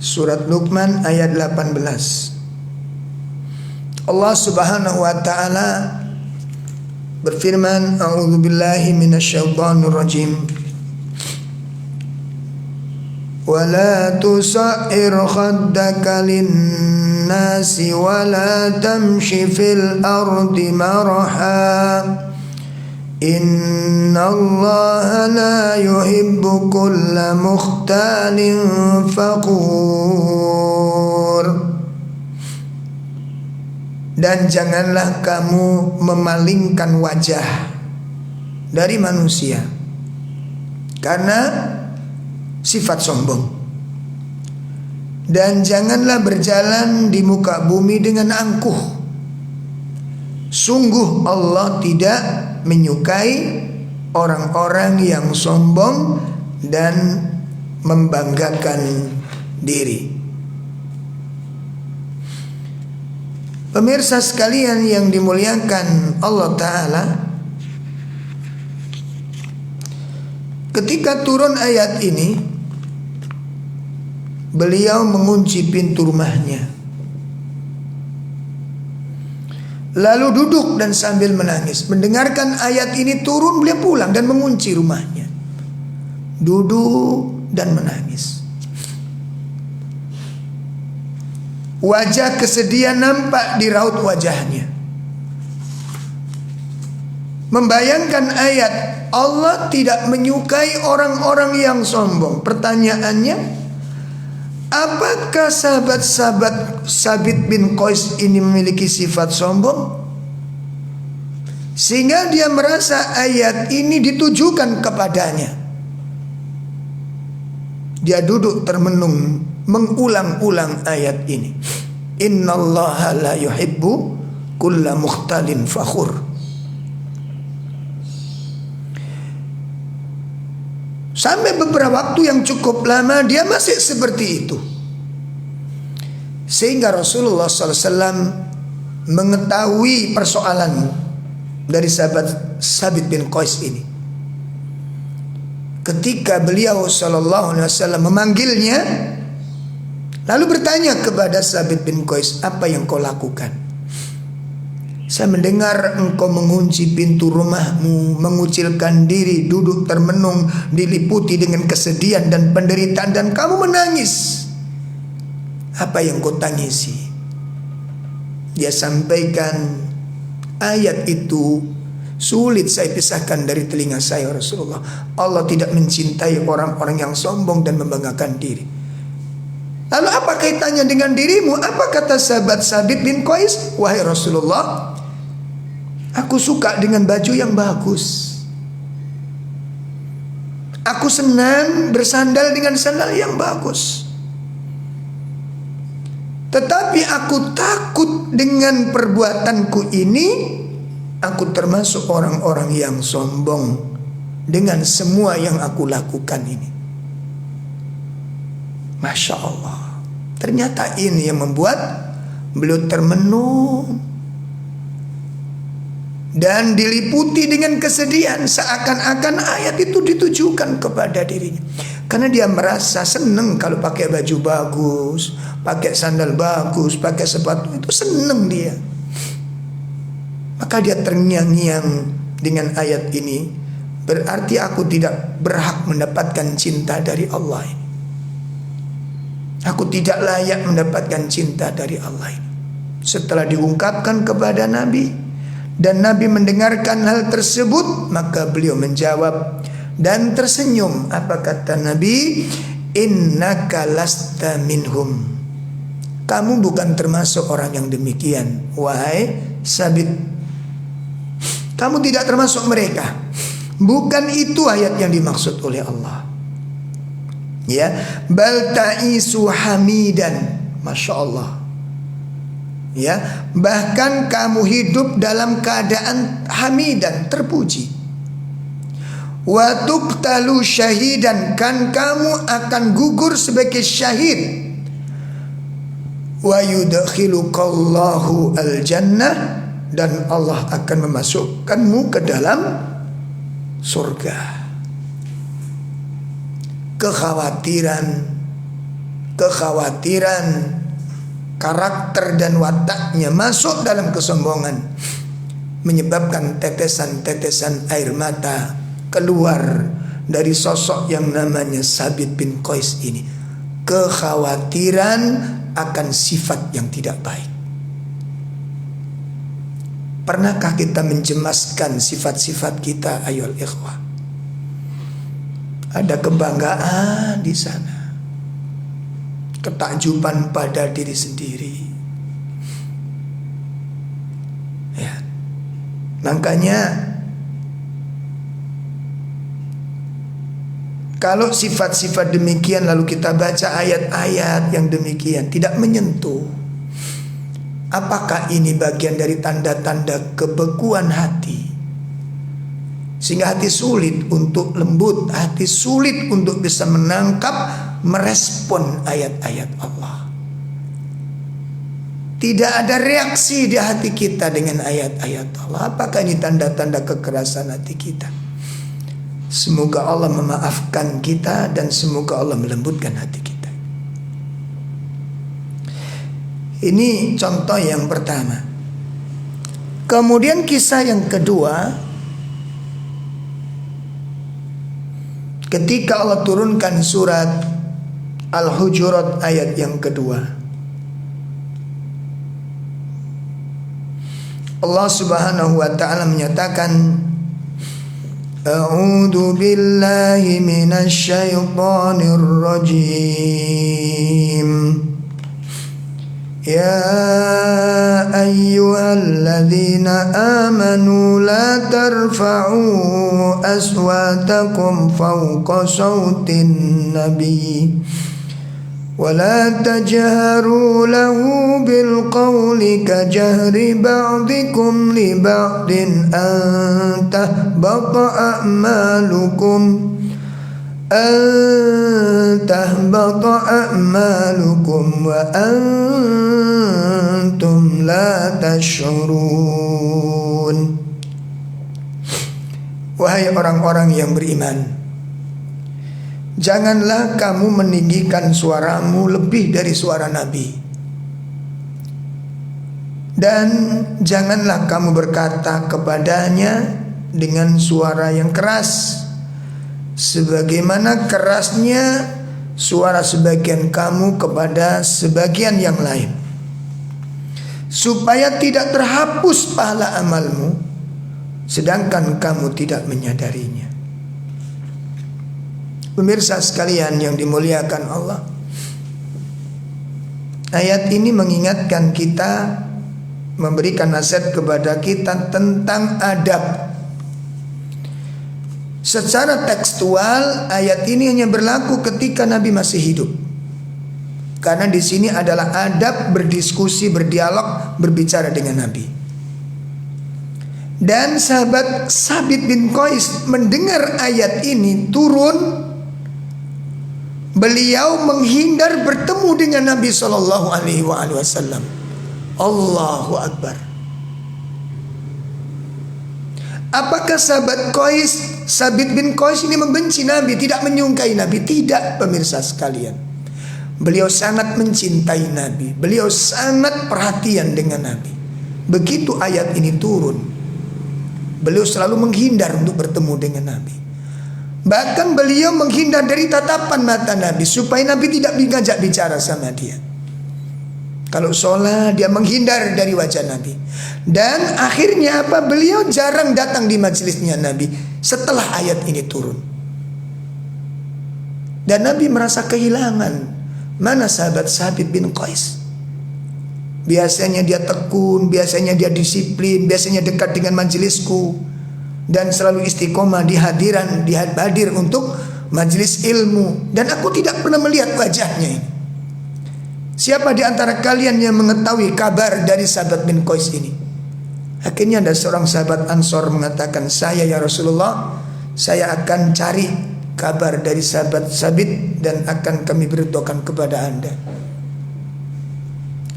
Surat Luqman ayat 18. Allah Subhanahu wa taala berfirman, a'udzubillahi minasyaitonirrajim. Wala tusa'ir khaddaka linnasi wala tamshi fil ardi maraha innallaha la yuhibbu kulla mukhtalin fakhur. Dan janganlah kamu memalingkan wajah dari manusia karena sifat sombong. Dan janganlah berjalan di muka bumi dengan angkuh. Sungguh Allah tidak menyukai orang-orang yang sombong dan membanggakan diri. Pemirsa sekalian yang dimuliakan Allah Ta'ala, ketika turun ayat ini, beliau mengunci pintu rumahnya, lalu duduk dan sambil menangis. Mendengarkan ayat ini turun, beliau pulang dan mengunci rumahnya, duduk dan menangis. Wajah kesedihan nampak di raut wajahnya. Membayangkan ayat Allah tidak menyukai orang-orang yang sombong. Pertanyaannya, apakah sahabat-sahabat Sabit bin Qais ini memiliki sifat sombong sehingga dia merasa ayat ini ditujukan kepadanya? Dia duduk termenung mengulang-ulang ayat ini. Innallaha la yuhibbu kulla mukhtalin fakhur. Sampai beberapa waktu yang cukup lama dia masih seperti itu, sehingga Rasulullah SAW mengetahui persoalan dari sahabat Sabit bin Qais ini. Ketika beliau SAW memanggilnya, lalu bertanya kepada Sabit bin Qais, apa yang kau lakukan? Saya mendengar engkau mengunci pintu rumahmu, mengucilkan diri, duduk termenung, diliputi dengan kesedihan dan penderitaan, dan kamu menangis. Apa yang kau tangisi? Dia sampaikan, ayat itu sulit saya pisahkan dari telinga saya, Rasulullah. Allah tidak mencintai orang-orang yang sombong dan membanggakan diri. Lalu apa kaitannya dengan dirimu? Apa kata sahabat Sabit bin Qais? Wahai Rasulullah, aku suka dengan baju yang bagus. Aku senang bersandal dengan sandal yang bagus. Tetapi aku takut dengan perbuatanku ini, aku termasuk orang-orang yang sombong dengan semua yang aku lakukan ini. Masya Allah. Ternyata ini yang membuat beliau termenung dan diliputi dengan kesedihan, seakan-akan ayat itu ditujukan kepada dirinya. Karena dia merasa senang kalau pakai baju bagus, pakai sandal bagus, pakai sepatu, itu senang dia. Maka dia terngiang-ngiang dengan ayat ini, berarti aku tidak berhak mendapatkan cinta dari Allah ini. Aku tidak layak mendapatkan cinta dari Allah ini. Setelah diungkapkan kepada Nabi dan Nabi mendengarkan hal tersebut, maka beliau menjawab dan tersenyum. Apa kata Nabi? Innaka lasta minhum. Kamu bukan termasuk orang yang demikian, wahai Sabit. Kamu tidak termasuk mereka. Bukan itu ayat yang dimaksud oleh Allah. Ya, bal ta'isu hamidan. Masya Allah. Ya, bahkan kamu hidup dalam keadaan hamidan, terpuji. Wa tuqtalu syahidan, kan kamu akan gugur sebagai syahid. Wa yudkhilukallahu al-jannah, dan Allah akan memasukkanmu ke dalam surga. Kekhawatiran karakter dan wataknya masuk dalam kesombongan, menyebabkan tetesan-tetesan air mata keluar dari sosok yang namanya Sabit bin Qais ini. Kekhawatiran akan sifat yang tidak baik. Pernahkah kita mencemaskan sifat-sifat kita, ayoul ikhwah? Ada kebanggaan di sana, ketakjuban pada diri sendiri. Ya. Makanya kalau sifat-sifat demikian lalu kita baca ayat-ayat yang demikian tidak menyentuh, apakah ini bagian dari tanda-tanda kebekuan hati? Sehingga hati sulit untuk lembut, hati sulit untuk bisa menangkap, merespon ayat-ayat Allah. Tidak ada reaksi di hati kita dengan ayat-ayat Allah. Apakah ini tanda-tanda kekerasan hati kita? Semoga Allah memaafkan kita dan semoga Allah melembutkan hati kita. Ini contoh yang pertama. Kemudian kisah yang kedua, ketika Allah turunkan surat Al-Hujurat ayat yang kedua, Allah Subhanahu wa ta'ala menyatakan, A'udzu billahi minasy syaithanir rajim. Ya ayyuhalladzina amanu la tarfa'u aswatakum fawqa sautin nabi wa la tajharu lahu bil qawli ka jahri ba'dikum li ba'din an tahbata a'malukum wa antum la tash'urun. Wahai orang-orang yang beriman, janganlah kamu meninggikan suaramu lebih dari suara Nabi, dan janganlah kamu berkata kepadanya dengan suara yang keras, sebagaimana kerasnya suara sebagian kamu kepada sebagian yang lain, supaya tidak terhapus pahala amalmu sedangkan kamu tidak menyadarinya. Pemirsa sekalian yang dimuliakan Allah, ayat ini mengingatkan kita, memberikan nasihat kepada kita tentang adab. Secara tekstual ayat ini hanya berlaku ketika Nabi masih hidup. Karena di sini adalah adab berdiskusi, berdialog, berbicara dengan Nabi. Dan sahabat Sabit bin Qais mendengar ayat ini turun, beliau menghindar bertemu dengan Nabi sallallahu alaihi wasallam. Allahu Akbar. Apakah sahabat Sabit bin Qais ini membenci Nabi, tidak menyukai Nabi? Tidak, pemirsa sekalian. Beliau sangat mencintai Nabi, beliau sangat perhatian dengan Nabi. Begitu ayat ini turun, beliau selalu menghindar untuk bertemu dengan Nabi. Bahkan beliau menghindar dari tatapan mata Nabi, supaya Nabi tidak mengajak bicara sama dia. Kalau sholat dia menghindar dari wajah Nabi. Dan akhirnya apa? Beliau jarang datang di majelisnya Nabi setelah ayat ini turun. Dan Nabi merasa kehilangan, mana sahabat Sabit bin Qais? Biasanya dia tekun, biasanya dia disiplin, biasanya dekat dengan majelisku, dan selalu istiqomah di hadir untuk majelis ilmu. Dan aku tidak pernah melihat wajahnya ini. Siapa di antara kalian yang mengetahui kabar dari sahabat bin Qais ini? Akhirnya ada seorang sahabat Ansor mengatakan, saya ya Rasulullah, saya akan cari kabar dari sahabat Sabit dan akan kami beritahukan kepada anda.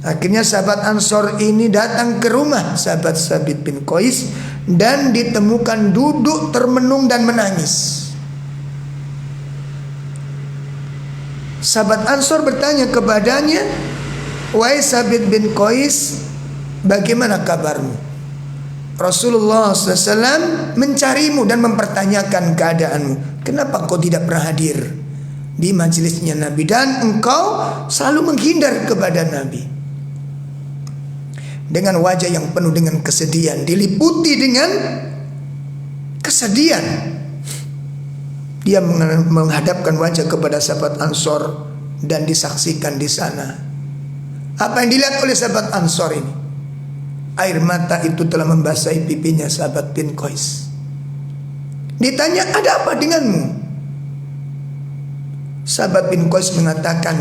Akhirnya sahabat Ansor ini datang ke rumah sahabat Sabit bin Qais dan ditemukan duduk termenung dan menangis. Sahabat Ansor bertanya kepadanya, wahai Sabit bin Qais, bagaimana kabarmu? Rasulullah SAW mencarimu dan mempertanyakan keadaanmu. Kenapa kau tidak pernah hadir di majelisnya Nabi, dan engkau selalu menghindar kepada Nabi? Dengan wajah yang penuh dengan kesedihan, diliputi dengan kesedihan, dia menghadapkan wajah kepada sahabat Ansor dan disaksikan di sana. Apa yang dilihat oleh sahabat Ansor ini? Air mata itu telah membasahi pipinya sahabat bin Qais. Ditanya, ada apa denganmu? Sahabat bin Qais mengatakan,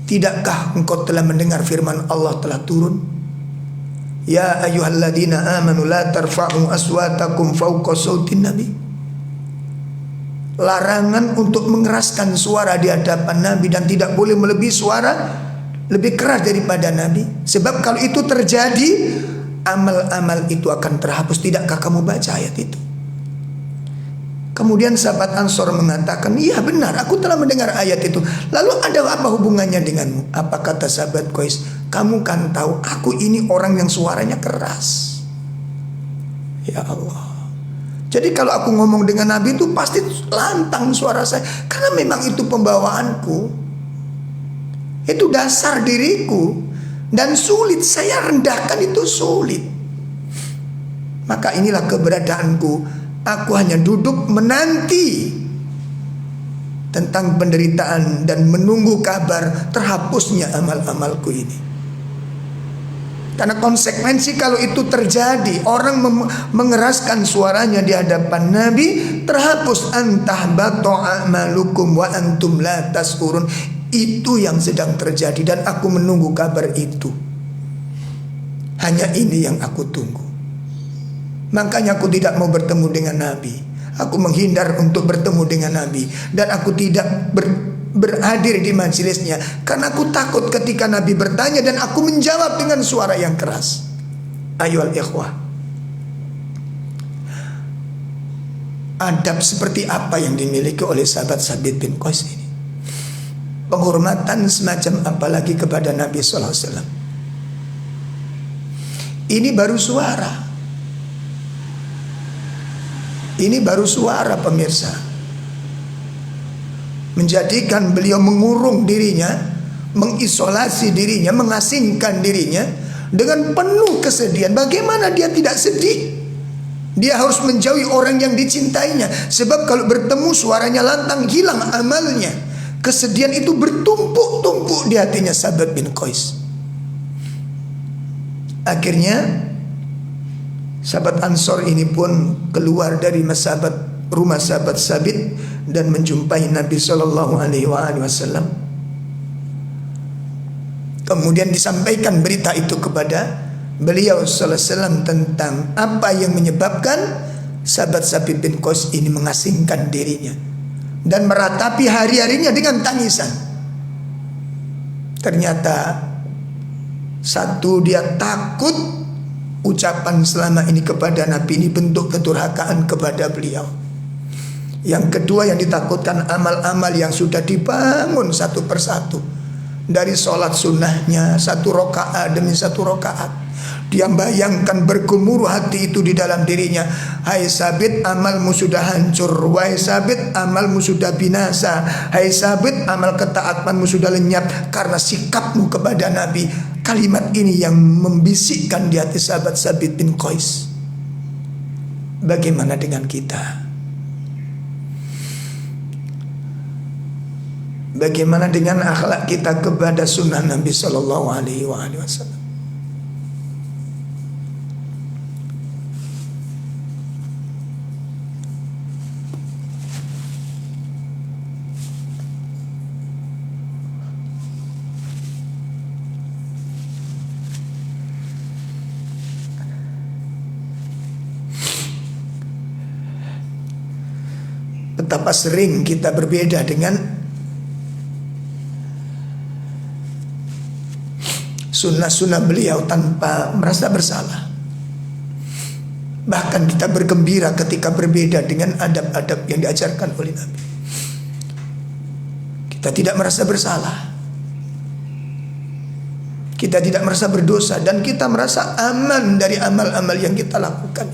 tidakkah engkau telah mendengar firman Allah telah turun? Ya ayyuhalladzina amanu la tarfa'u aswatakum fawqa sautin nabi. Larangan untuk mengeraskan suara di hadapan Nabi, dan tidak boleh melebihi suara lebih keras daripada Nabi. Sebab kalau itu terjadi, amal-amal itu akan terhapus. Tidakkah kamu baca ayat itu? Kemudian sahabat Ansor mengatakan, iya benar, aku telah mendengar ayat itu. Lalu ada apa hubungannya denganmu? Apa kata sahabat Qais? Kamu kan tahu aku ini orang yang suaranya keras. Ya Allah. Jadi kalau aku ngomong dengan Nabi itu pasti lantang suara saya, karena memang itu pembawaanku. Itu dasar diriku, dan sulit saya rendahkan, itu sulit. Maka inilah keberadaanku. Aku hanya duduk menanti tentang penderitaan dan menunggu kabar terhapusnya amal-amalku ini. Karena konsekuensi kalau itu terjadi, orang mengeraskan suaranya di hadapan Nabi, terhapus antahbatu a'malukum wa antum la tashurun. Itu yang sedang terjadi, dan aku menunggu kabar itu. Hanya ini yang aku tunggu. Makanya aku tidak mau bertemu dengan Nabi. Aku menghindar untuk bertemu dengan Nabi, dan aku tidak berhadir di majelisnya, karena aku takut ketika Nabi bertanya dan aku menjawab dengan suara yang keras. Ayolah ikhwah, adab seperti apa yang dimiliki oleh sahabat Sabit bin Qais ini? Penghormatan semacam apa lagi kepada Nabi SAW? Ini baru suara. Ini baru suara, pemirsa. Menjadikan beliau mengurung dirinya, mengisolasi dirinya, mengasingkan dirinya dengan penuh kesedihan. Bagaimana dia tidak sedih? Dia harus menjauhi orang yang dicintainya. Sebab kalau bertemu suaranya lantang, hilang amalnya. Kesedihan itu bertumpuk-tumpuk di hatinya sahabat bin Qais. Akhirnya sahabat Ansor ini pun keluar dari rumah sahabat Sabit dan menjumpai Nabi SAW. Kemudian disampaikan berita itu kepada beliau SAW tentang apa yang menyebabkan sahabat Sabit bin Qais ini mengasingkan dirinya dan meratapi hari-harinya dengan tangisan. Ternyata satu, dia takut ucapan selama ini kepada Nabi ini bentuk kedurhakaan kepada beliau. Yang kedua yang ditakutkan amal-amal yang sudah dibangun satu persatu, dari sholat sunnahnya satu rakaat demi satu rakaat. Dia bayangkan bergemuruh hati itu di dalam dirinya. Hai Sabit, amalmu sudah hancur. Wahai Sabit, amalmu sudah binasa. Hai Sabit, amal ketaatanmu sudah lenyap karena sikapmu kepada Nabi. Kalimat ini yang membisikkan di hati sahabat Sabit bin Qais. Bagaimana dengan kita? Bagaimana dengan akhlak kita kepada sunnah Nabi Sallallahu Alaihi Wasallam? Betapa sering kita berbeda dengan sunnah-sunnah beliau tanpa merasa bersalah. Bahkan kita bergembira ketika berbeda dengan adab-adab yang diajarkan oleh Nabi. Kita tidak merasa bersalah. Kita tidak merasa berdosa dan kita merasa aman dari amal-amal yang kita lakukan.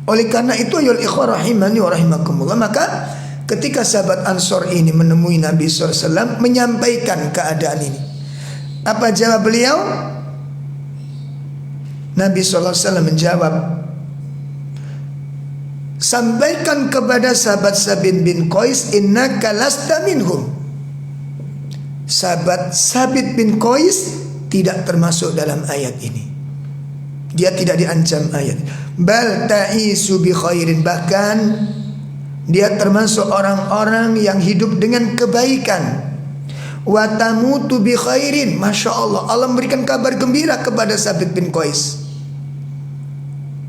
Oleh karena itu ayol ikhwah rahimani wa rahimakumullah, maka ketika sahabat Ansor ini menemui Nabi SAW menyampaikan keadaan ini, apa jawab beliau? Nabi SAW menjawab, sampaikan kepada sahabat Sabit bin Qais, innaka lasta minhum. Sahabat Sabit bin Qais tidak termasuk dalam ayat ini. Dia tidak diancam ayat. Bal ta'isu bi khairin, bahkan dia termasuk orang-orang yang hidup dengan kebaikan. Wa tamutu bi khairin. Masya Allah, Allah memberikan kabar gembira kepada Sabit bin Qais.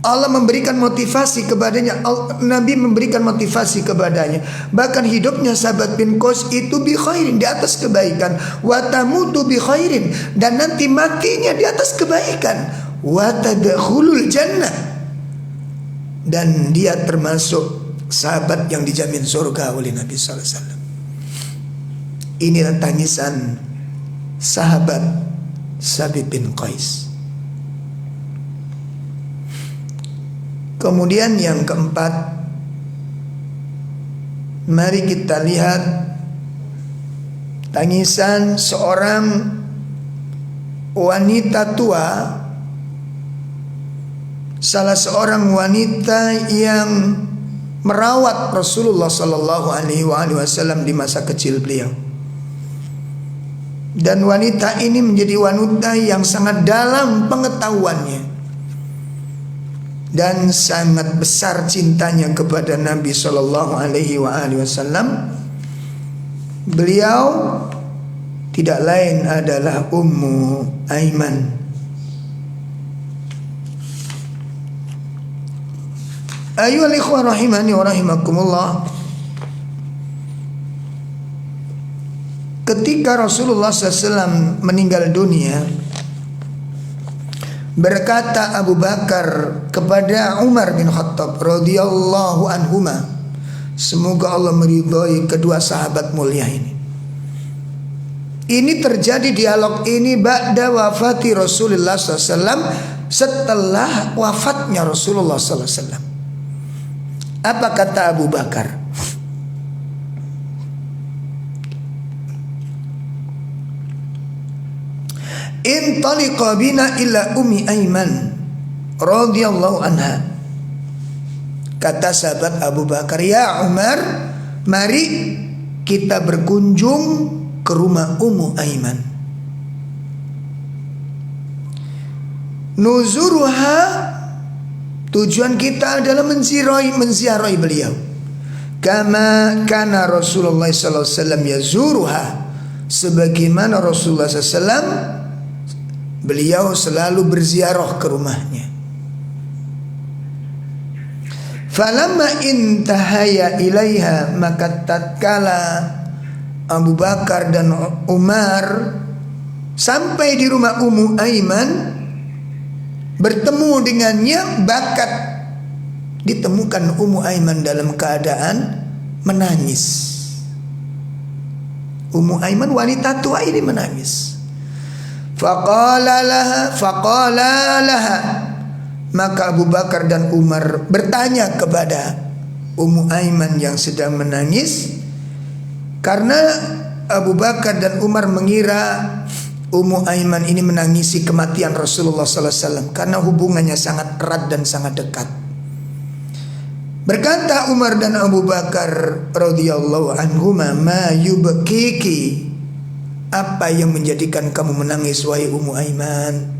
Allah memberikan motivasi kepadanya, Nabi memberikan motivasi kepadanya. Bahkan hidupnya sahabat bin Qais itu bi khairin, di atas kebaikan. Wa tamutu bi khairin, dan nanti matinya di atas kebaikan. Wa tadkhulul jannah, dan dia termasuk sahabat yang dijamin surga oleh Nabi sallallahu alaihi wasallam. Inilah tangisan sahabat Sabit bin Qais. Kemudian yang keempat, mari kita lihat tangisan seorang wanita tua, salah seorang wanita yang merawat Rasulullah sallallahu alaihi wasallam di masa kecil beliau. Dan wanita ini menjadi wanita yang sangat dalam pengetahuannya dan sangat besar cintanya kepada Nabi sallallahu alaihi wasallam. Beliau tidak lain adalah Ummu Aiman. Ayyuhal ikhwah rahimani wa rahimakumullah, ketika Rasulullah SAW meninggal dunia, berkata Abu Bakar kepada Umar bin Khattab radhiyallahu anhuma, semoga Allah meridhai kedua sahabat mulia ini. Ini terjadi dialog ini ba'da wafati Rasulullah SAW, setelah wafatnya Rasulullah SAW. Apa kata Abu Bakar? Intaliqa bina ila Ummi Aiman radhiyallahu anha. Kata sahabat Abu Bakar, ya Umar, mari kita berkunjung ke rumah Ummu Aiman. Nuzuruha, tujuan kita adalah menziarahi beliau. Kama kana Rasulullah sallallahu alaihi wasallam yazuruha, sebagaimana Rasulullah SAW beliau selalu berziarah ke rumahnya. Falamma intahaya ilaiha, maka tatkala Abu Bakar dan Umar sampai di rumah Ummu Aiman, bertemu dengannya, bakat ditemukan Ummu Aiman dalam keadaan menangis. Ummu Aiman wanita tua ini menangis. Faqala laha, maka Abu Bakar dan Umar bertanya kepada Ummu Aiman yang sedang menangis, karena Abu Bakar dan Umar mengira Ummu Aiman ini menangisi kematian Rasulullah SAW karena hubungannya sangat erat dan sangat dekat. Berkata Umar dan Abu Bakar radhiyallahu anhuma, ma yubkiki, apa yang menjadikan kamu menangis wahai Ummu Aiman?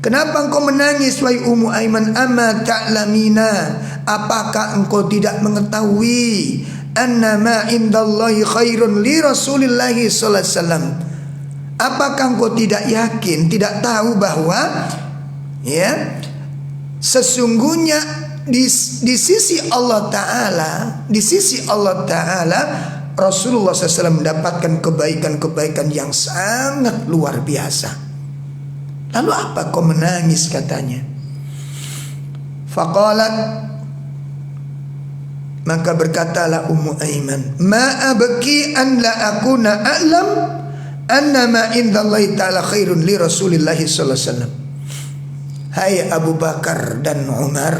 Kenapa engkau menangis wahai Ummu Aiman? Amma ta'lamina, apakah engkau tidak mengetahui annama indallahi khairun li Rasulillahi sallallahu alaihi wasallam? Apakah engkau tidak yakin, tidak tahu bahwa sesungguhnya di sisi Allah Ta'ala Rasulullah SAW mendapatkan kebaikan-kebaikan yang sangat luar biasa. Lalu apa kau menangis, katanya? Faqalat, maka berkatalah Ummu Aiman, ma abki an la akuna a'lam anna ma indallahi ta'ala khairun li Rasulillah sallallahu alaihi wasallam. Hai Abu Bakar dan Umar,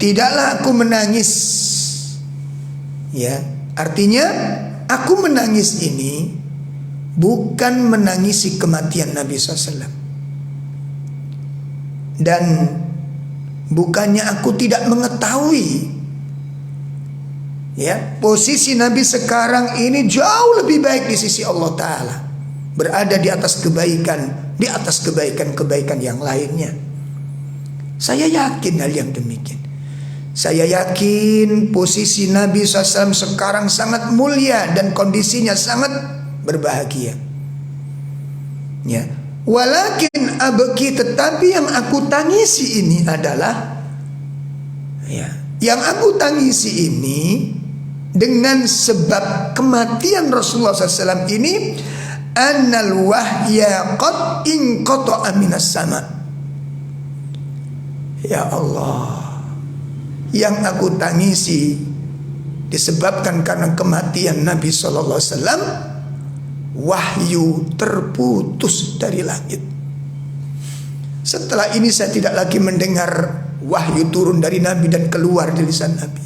tidaklah aku menangis. Ya, artinya aku menangis ini bukan menangisi kematian Nabi SAW, dan bukannya aku tidak mengetahui, ya, posisi Nabi sekarang ini jauh lebih baik di sisi Allah Ta'ala, berada di atas kebaikan, di atas kebaikan-kebaikan yang lainnya. Saya yakin hal yang demikian. Saya yakin posisi Nabi SAW sekarang sangat mulia dan kondisinya sangat berbahagia. Ya, walakin abki, tetapi yang aku tangisi ini adalah, ya, yang aku tangisi ini dengan sebab kematian Rasulullah SAW ini, annal wahya qad inqata'a minas sama. Ya Allah, yang aku tangisi disebabkan karena kematian Nabi Sallallahu Alaihi Wasallam, wahyu terputus dari langit. Setelah ini saya tidak lagi mendengar wahyu turun dari Nabi dan keluar dari lisan Nabi.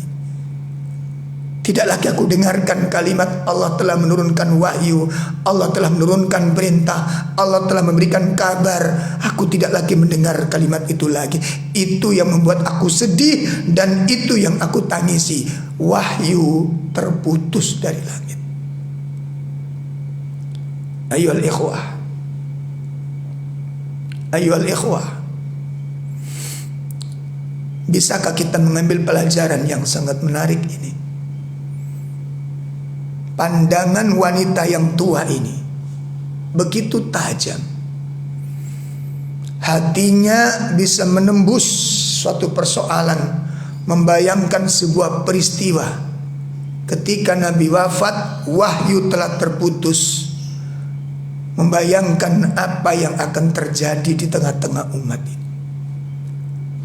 Tidak lagi aku dengarkan kalimat Allah telah menurunkan wahyu, Allah telah menurunkan perintah, Allah telah memberikan kabar. Aku tidak lagi mendengar kalimat itu lagi. Itu yang membuat aku sedih dan itu yang aku tangisi. Wahyu terputus dari langit. Ayyuhal ikhwah, ayyuhal ikhwah, bisakah kita mengambil pelajaran yang sangat menarik ini? Pandangan wanita yang tua ini begitu tajam. Hatinya bisa menembus suatu persoalan, membayangkan sebuah peristiwa. Ketika Nabi wafat, wahyu telah terputus. Membayangkan apa yang akan terjadi di tengah-tengah umat ini.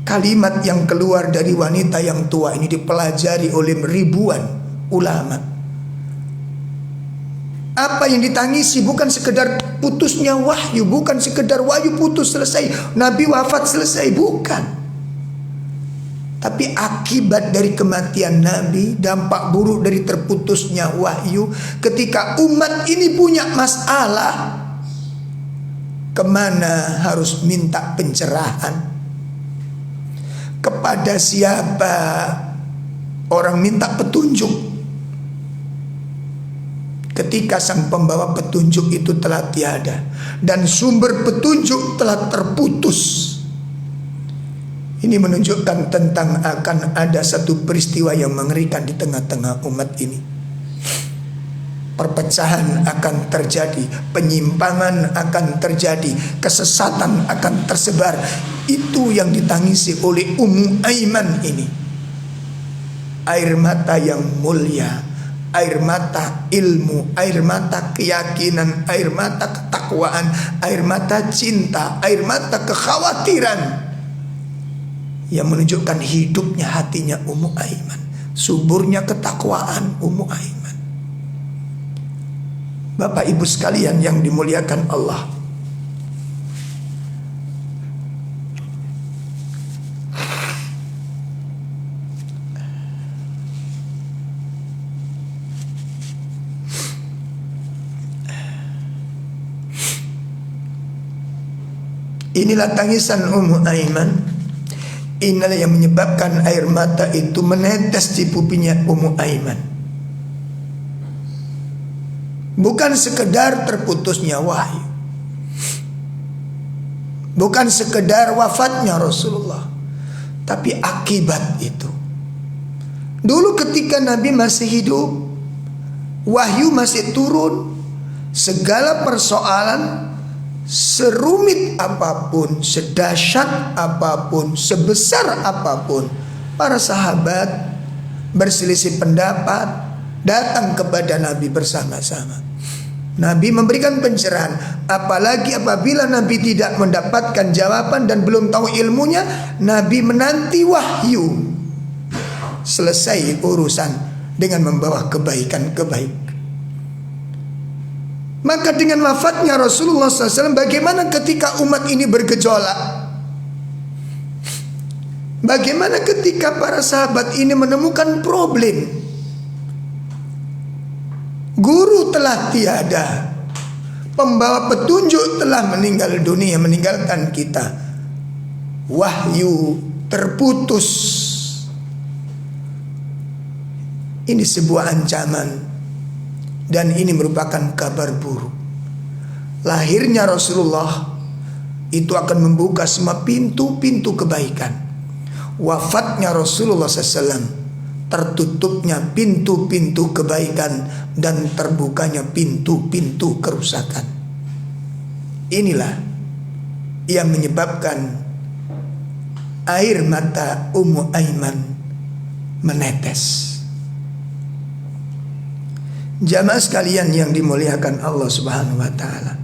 Kalimat yang keluar dari wanita yang tua ini dipelajari oleh ribuan ulama. Apa yang ditangisi bukan sekedar putusnya wahyu, bukan sekedar wahyu putus selesai, Nabi wafat selesai, bukan. Tapi akibat dari kematian Nabi, dampak buruk dari terputusnya wahyu, ketika umat ini punya masalah, kemana harus minta pencerahan? Kepada siapa orang minta petunjuk? Ketika sang pembawa petunjuk itu telah tiada dan sumber petunjuk telah terputus. Ini menunjukkan tentang akan ada satu peristiwa yang mengerikan di tengah-tengah umat ini. Perpecahan akan terjadi, penyimpangan akan terjadi, kesesatan akan tersebar. Itu yang ditangisi oleh Ummu Aiman ini. Air mata yang mulia, air mata ilmu, air mata keyakinan, air mata ketakwaan, air mata cinta, air mata kekhawatiran, yang menunjukkan hidupnya hatinya Ummu Aiman, suburnya ketakwaan Ummu Aiman. Bapak Ibu sekalian yang dimuliakan Allah, inilah tangisan Ummu Aiman. Inilah yang menyebabkan air mata itu menetes di pipinya Ummu Aiman. Bukan sekedar terputusnya wahyu, bukan sekedar wafatnya Rasulullah, tapi akibat itu. Dulu ketika Nabi masih hidup, wahyu masih turun, segala persoalan, serumit apapun, sedahsyat apapun, sebesar apapun, para sahabat berselisih pendapat, datang kepada Nabi bersama-sama. Nabi memberikan pencerahan. Apalagi apabila Nabi tidak mendapatkan jawaban dan belum tahu ilmunya, Nabi menanti wahyu. Selesai urusan dengan membawa kebaikan-kebaikan. Maka dengan wafatnya Rasulullah SAW, bagaimana ketika umat ini bergejolak? Bagaimana ketika para sahabat ini menemukan problem? Guru telah tiada, pembawa petunjuk telah meninggal dunia, meninggalkan kita. Wahyu terputus. Ini sebuah ancaman, dan ini merupakan kabar buruk. Lahirnya Rasulullah itu akan membuka semua pintu-pintu kebaikan. Wafatnya Rasulullah SAW, tertutupnya pintu-pintu kebaikan dan terbukanya pintu-pintu kerusakan. Inilah yang menyebabkan air mata Ummu Aiman menetes. Jamaah sekalian yang dimuliakan Allah Subhanahu wa taala,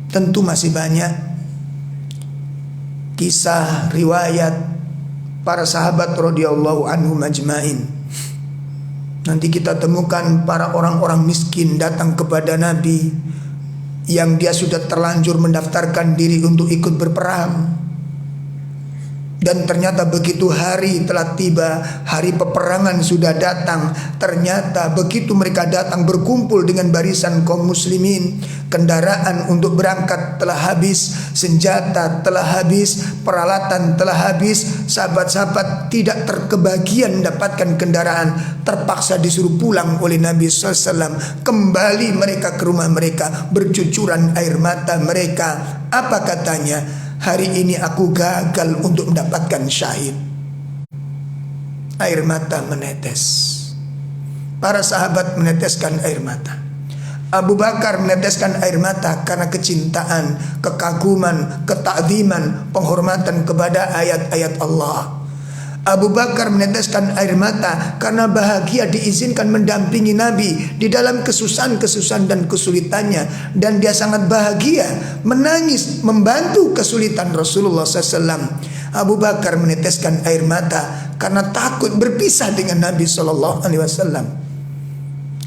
tentu masih banyak kisah riwayat para sahabat radhiyallahu anhum ajmain. Nanti kita temukan para orang-orang miskin datang kepada Nabi yang dia sudah terlanjur mendaftarkan diri untuk ikut berperang. Dan ternyata begitu hari telah tiba, hari peperangan sudah datang, ternyata begitu mereka datang berkumpul dengan barisan kaum muslimin, kendaraan untuk berangkat telah habis, senjata telah habis, peralatan telah habis. Sahabat-sahabat tidak terkebagian mendapatkan kendaraan, terpaksa disuruh pulang oleh Nabi SAW. Kembali mereka ke rumah mereka, bercucuran air mata mereka. Apa katanya? Hari ini aku gagal untuk mendapatkan syahid. Air mata menetes. Para sahabat meneteskan air mata. Abu Bakar meneteskan air mata karena kecintaan, kekaguman, ketakziman, penghormatan kepada ayat-ayat Allah. Abu Bakar meneteskan air mata karena bahagia diizinkan mendampingi Nabi di dalam kesusahan-kesusahan dan kesulitannya, dan dia sangat bahagia menangis membantu kesulitan Rasulullah SAW. Abu Bakar meneteskan air mata karena takut berpisah dengan Nabi SAW.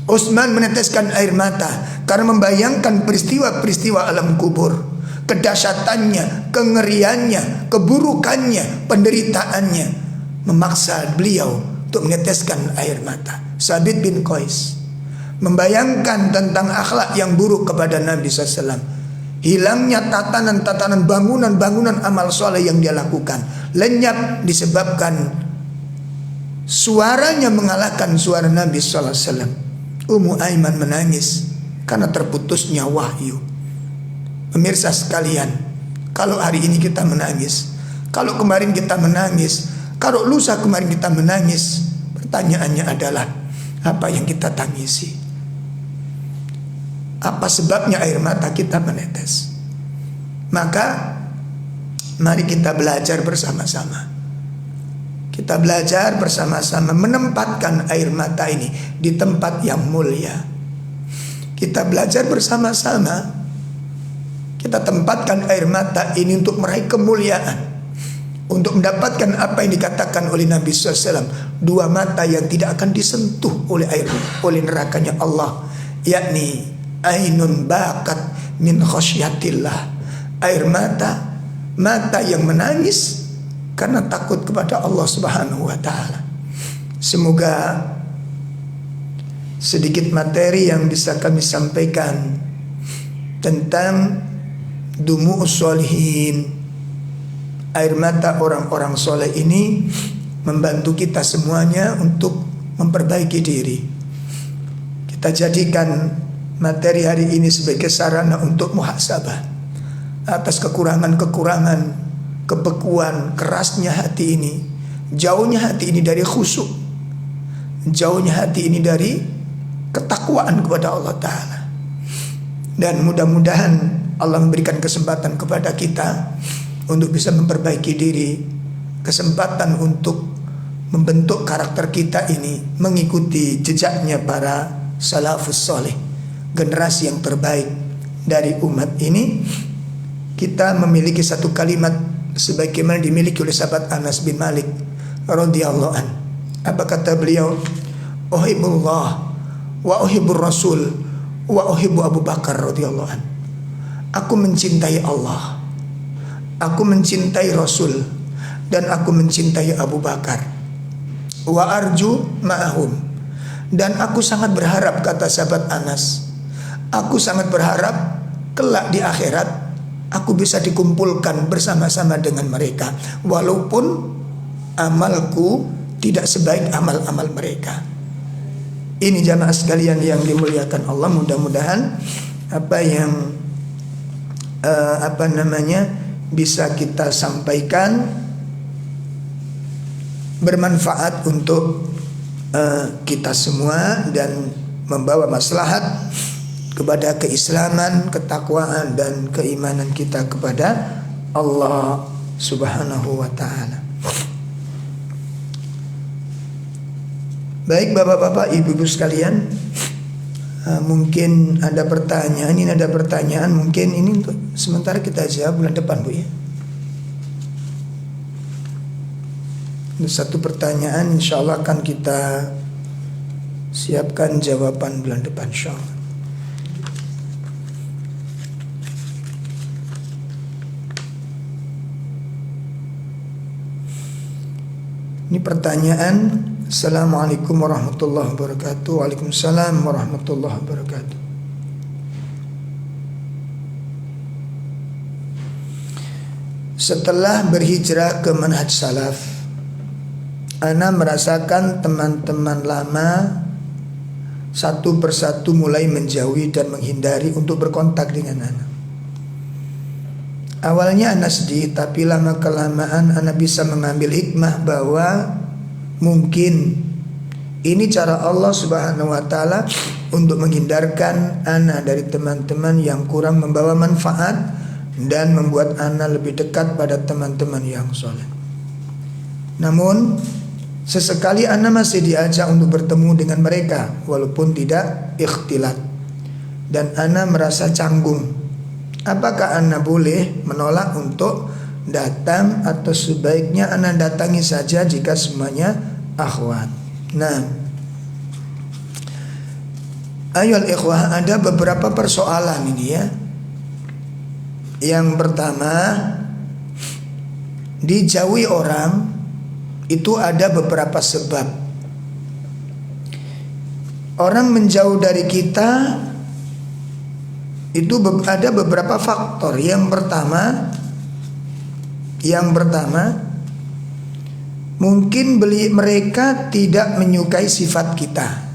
Utsman meneteskan air mata karena membayangkan peristiwa-peristiwa alam kubur, kedahsyatannya, kengeriannya, keburukannya, penderitaannya, memaksa beliau untuk meneteskan air mata. Sabit bin Qais membayangkan tentang akhlak yang buruk kepada Nabi SAW, hilangnya tatanan-tatanan bangunan-bangunan amal soleh yang dia lakukan, lenyap disebabkan suaranya mengalahkan suara Nabi SAW. Ummu Aiman menangis karena terputusnya wahyu. Pemirsa sekalian, kalau hari ini kita menangis, kalau kemarin kita menangis, kalau lusa kemarin kita menangis, pertanyaannya adalah apa yang kita tangisi? Apa sebabnya air mata kita menetes? Maka mari kita belajar bersama-sama. Kita belajar bersama-sama menempatkan air mata ini di tempat yang mulia. Kita belajar bersama-sama. Kita tempatkan air mata ini untuk meraih kemuliaan, untuk mendapatkan apa yang dikatakan oleh Nabi SAW, dua mata yang tidak akan disentuh oleh air, oleh nerakanya Allah, yakni ainun bakat min khasyatillah, air mata, mata yang menangis karena takut kepada Allah Subhanahu wa taala. Semoga sedikit materi yang bisa kami sampaikan tentang dumu'us sholihin, air mata orang-orang soleh ini, membantu kita semuanya untuk memperbaiki diri. Kita jadikan materi hari ini sebagai sarana untuk muhasabah atas kekurangan-kekurangan, kebekuan, kerasnya hati ini, jauhnya hati ini dari khusyuk, jauhnya hati ini dari ketakwaan kepada Allah Ta'ala. Dan mudah-mudahan Allah memberikan kesempatan kepada kita untuk bisa memperbaiki diri, kesempatan untuk membentuk karakter kita ini mengikuti jejaknya para salafus soleh, generasi yang terbaik dari umat ini, kita memiliki satu kalimat sebagaimana dimiliki oleh sahabat Anas bin Malik radhiyallahu an. Apa kata beliau? Uhibbullah wa uhibbur Rasul wa uhibbu Abu Bakar radhiyallahu an. Aku mencintai Allah, aku mencintai Rasul, dan aku mencintai Abu Bakar. Wa arju ma'ahum, dan aku sangat berharap, kata sahabat Anas, aku sangat berharap kelak di akhirat aku bisa dikumpulkan bersama-sama dengan mereka, walaupun amalku tidak sebaik amal-amal mereka. Ini jamaah sekalian yang dimuliakan Allah, mudah-mudahan apa yang bisa kita sampaikan bermanfaat untuk kita semua dan membawa maslahat kepada keislaman, ketakwaan, dan keimanan kita kepada Allah Subhanahu wa ta'ala. Baik bapak-bapak, ibu-ibu sekalian, mungkin ada pertanyaan. Ini ada pertanyaan, mungkin ini untuk sementara kita jawab bulan depan, Bu, ya. Ini satu pertanyaan, insya Allah akan kita siapkan jawaban bulan depan, insya Allah. Ini pertanyaan. Assalamualaikum warahmatullahi wabarakatuh. Waalaikumsalam warahmatullahi wabarakatuh. Setelah berhijrah ke manhaj salaf, ana merasakan teman-teman lama satu persatu mulai menjauhi dan menghindari untuk berkontak dengan ana. Awalnya ana sedih, tapi lama-kelamaan ana bisa mengambil hikmah bahwa mungkin ini cara Allah Subhanahu wa ta'ala untuk menghindarkan ana dari teman-teman yang kurang membawa manfaat dan membuat ana lebih dekat pada teman-teman yang soleh. Namun sesekali ana masih diajak untuk bertemu dengan mereka walaupun tidak ikhtilat, dan ana merasa canggung. Apakah ana boleh menolak untuk datang, atau sebaiknya ana datangi saja jika semuanya akhwat? Nah, ayolah ikhwah, ada beberapa persoalan ini ya. Yang pertama, dijauhi orang itu ada beberapa sebab. Orang menjauh dari kita itu ada beberapa faktor. Yang pertama, mungkin mereka tidak menyukai sifat kita.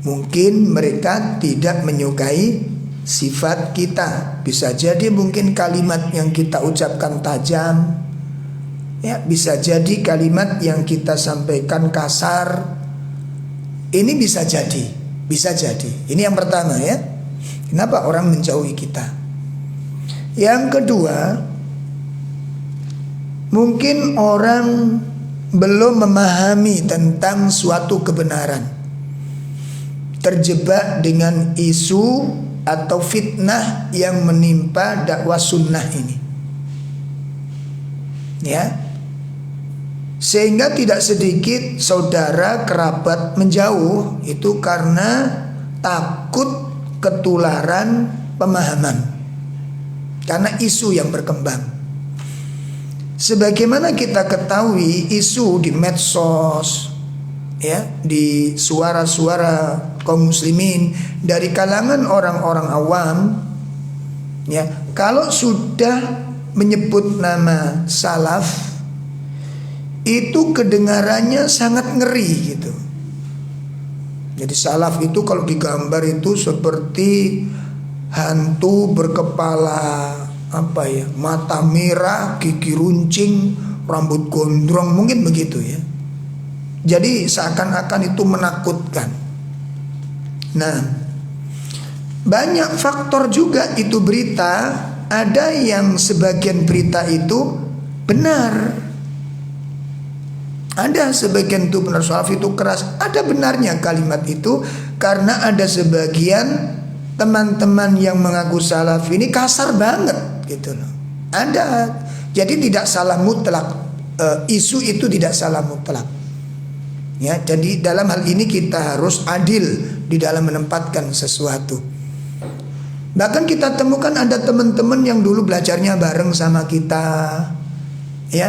Mungkin mereka tidak menyukai sifat kita. Bisa jadi mungkin kalimat yang kita ucapkan tajam, ya, bisa jadi kalimat yang kita sampaikan kasar. Ini bisa jadi. Ini yang pertama ya. Kenapa orang menjauhi kita? Yang kedua, mungkin orang belum memahami tentang suatu kebenaran, terjebak dengan isu atau fitnah yang menimpa dakwah sunnah ini, ya, sehingga tidak sedikit saudara kerabat menjauh itu karena takut ketularan pemahaman karena isu yang berkembang. Sebagaimana kita ketahui, isu di medsos, ya, di suara-suara kaum muslimin dari kalangan orang-orang awam, ya, kalau sudah menyebut nama salaf itu kedengarannya sangat ngeri gitu. Jadi salaf itu kalau digambar itu seperti hantu berkepala mata merah, gigi runcing, rambut gondrong, mungkin begitu ya. Jadi seakan-akan itu menakutkan. Nah, banyak faktor juga itu berita. Ada yang sebagian berita itu benar, ada sebagian itu benar, salaf itu keras, ada benarnya kalimat itu, Karena ada sebagian teman-teman yang mengaku salaf ini kasar banget gitu loh. Ada. Jadi tidak salah mutlak. Isu itu tidak salah mutlak. Ya, jadi dalam hal ini kita harus adil di dalam menempatkan sesuatu. Bahkan kita temukan ada teman-teman yang dulu belajarnya bareng sama kita, ya,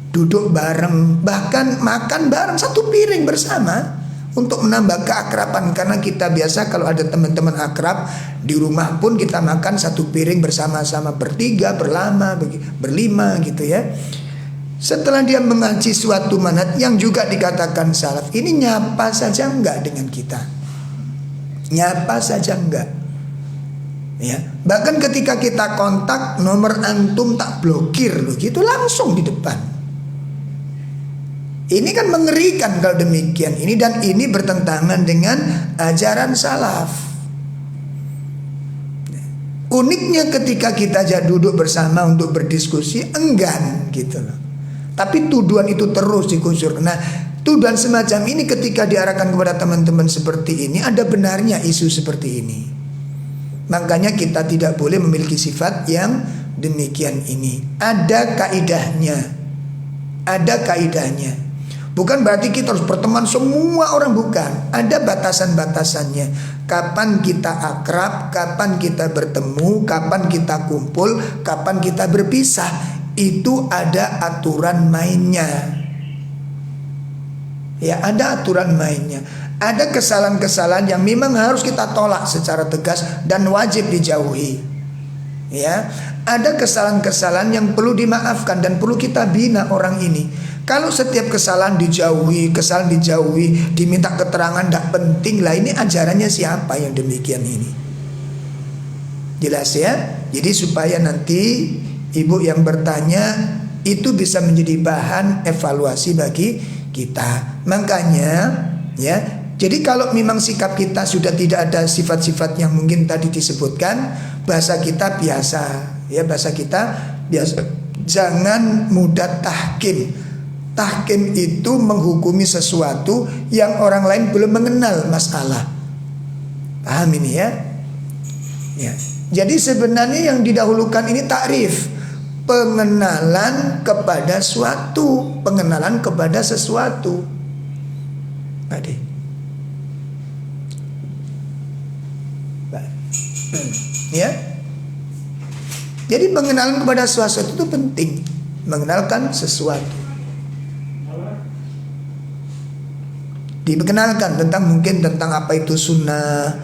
duduk bareng, bahkan makan bareng satu piring bersama untuk menambah keakraban. Karena kita biasa kalau ada teman-teman akrab di rumah pun kita makan satu piring bersama-sama, bertiga, berlima gitu ya. Setelah dia mengaji suatu manhaj yang juga dikatakan salaf, ini nyapa saja enggak dengan kita, nyapa saja enggak, ya. Bahkan ketika kita kontak, nomor antum tak blokir loh, gitu langsung di depan. Ini kan mengerikan kalau demikian ini, dan ini bertentangan dengan ajaran salaf. Uniknya ketika kita duduk bersama untuk berdiskusi, enggan gitu loh. Tapi tuduhan itu terus dikusur. Nah, tuduhan semacam ini ketika diarahkan kepada teman-teman seperti ini, ada benarnya isu seperti ini. Makanya kita tidak boleh memiliki sifat yang demikian ini. Ada kaidahnya. Ada kaidahnya. Bukan berarti kita harus berteman semua orang, bukan. Ada batasan-batasannya. Kapan kita akrab, kapan kita bertemu, kapan kita kumpul, kapan kita berpisah. Itu ada aturan mainnya. Ya, ada aturan mainnya. Ada kesalahan-kesalahan yang memang harus kita tolak secara tegas dan wajib dijauhi. Ya, ada kesalahan-kesalahan yang perlu dimaafkan dan perlu kita bina orang ini. Kalau setiap kesalahan dijauhi, diminta keterangan tidak penting lah, ini ajarannya siapa yang demikian ini? Jelas ya? Jadi supaya nanti ibu yang bertanya itu bisa menjadi bahan evaluasi bagi kita. Makanya ya, jadi kalau memang sikap kita sudah tidak ada sifat-sifat yang mungkin tadi disebutkan, bahasa kita biasa, ya, bahasa kita biasa. Jangan mudah tahkim. Tahkim itu menghukumi sesuatu yang orang lain belum mengenal masalah. Paham ini ya? Ya. Jadi sebenarnya yang didahulukan ini takrif, pengenalan kepada suatu, pengenalan kepada sesuatu. Tadi. Ya. Jadi pengenalan kepada sesuatu itu penting, mengenalkan sesuatu. Dikenalkan tentang apa itu sunnah,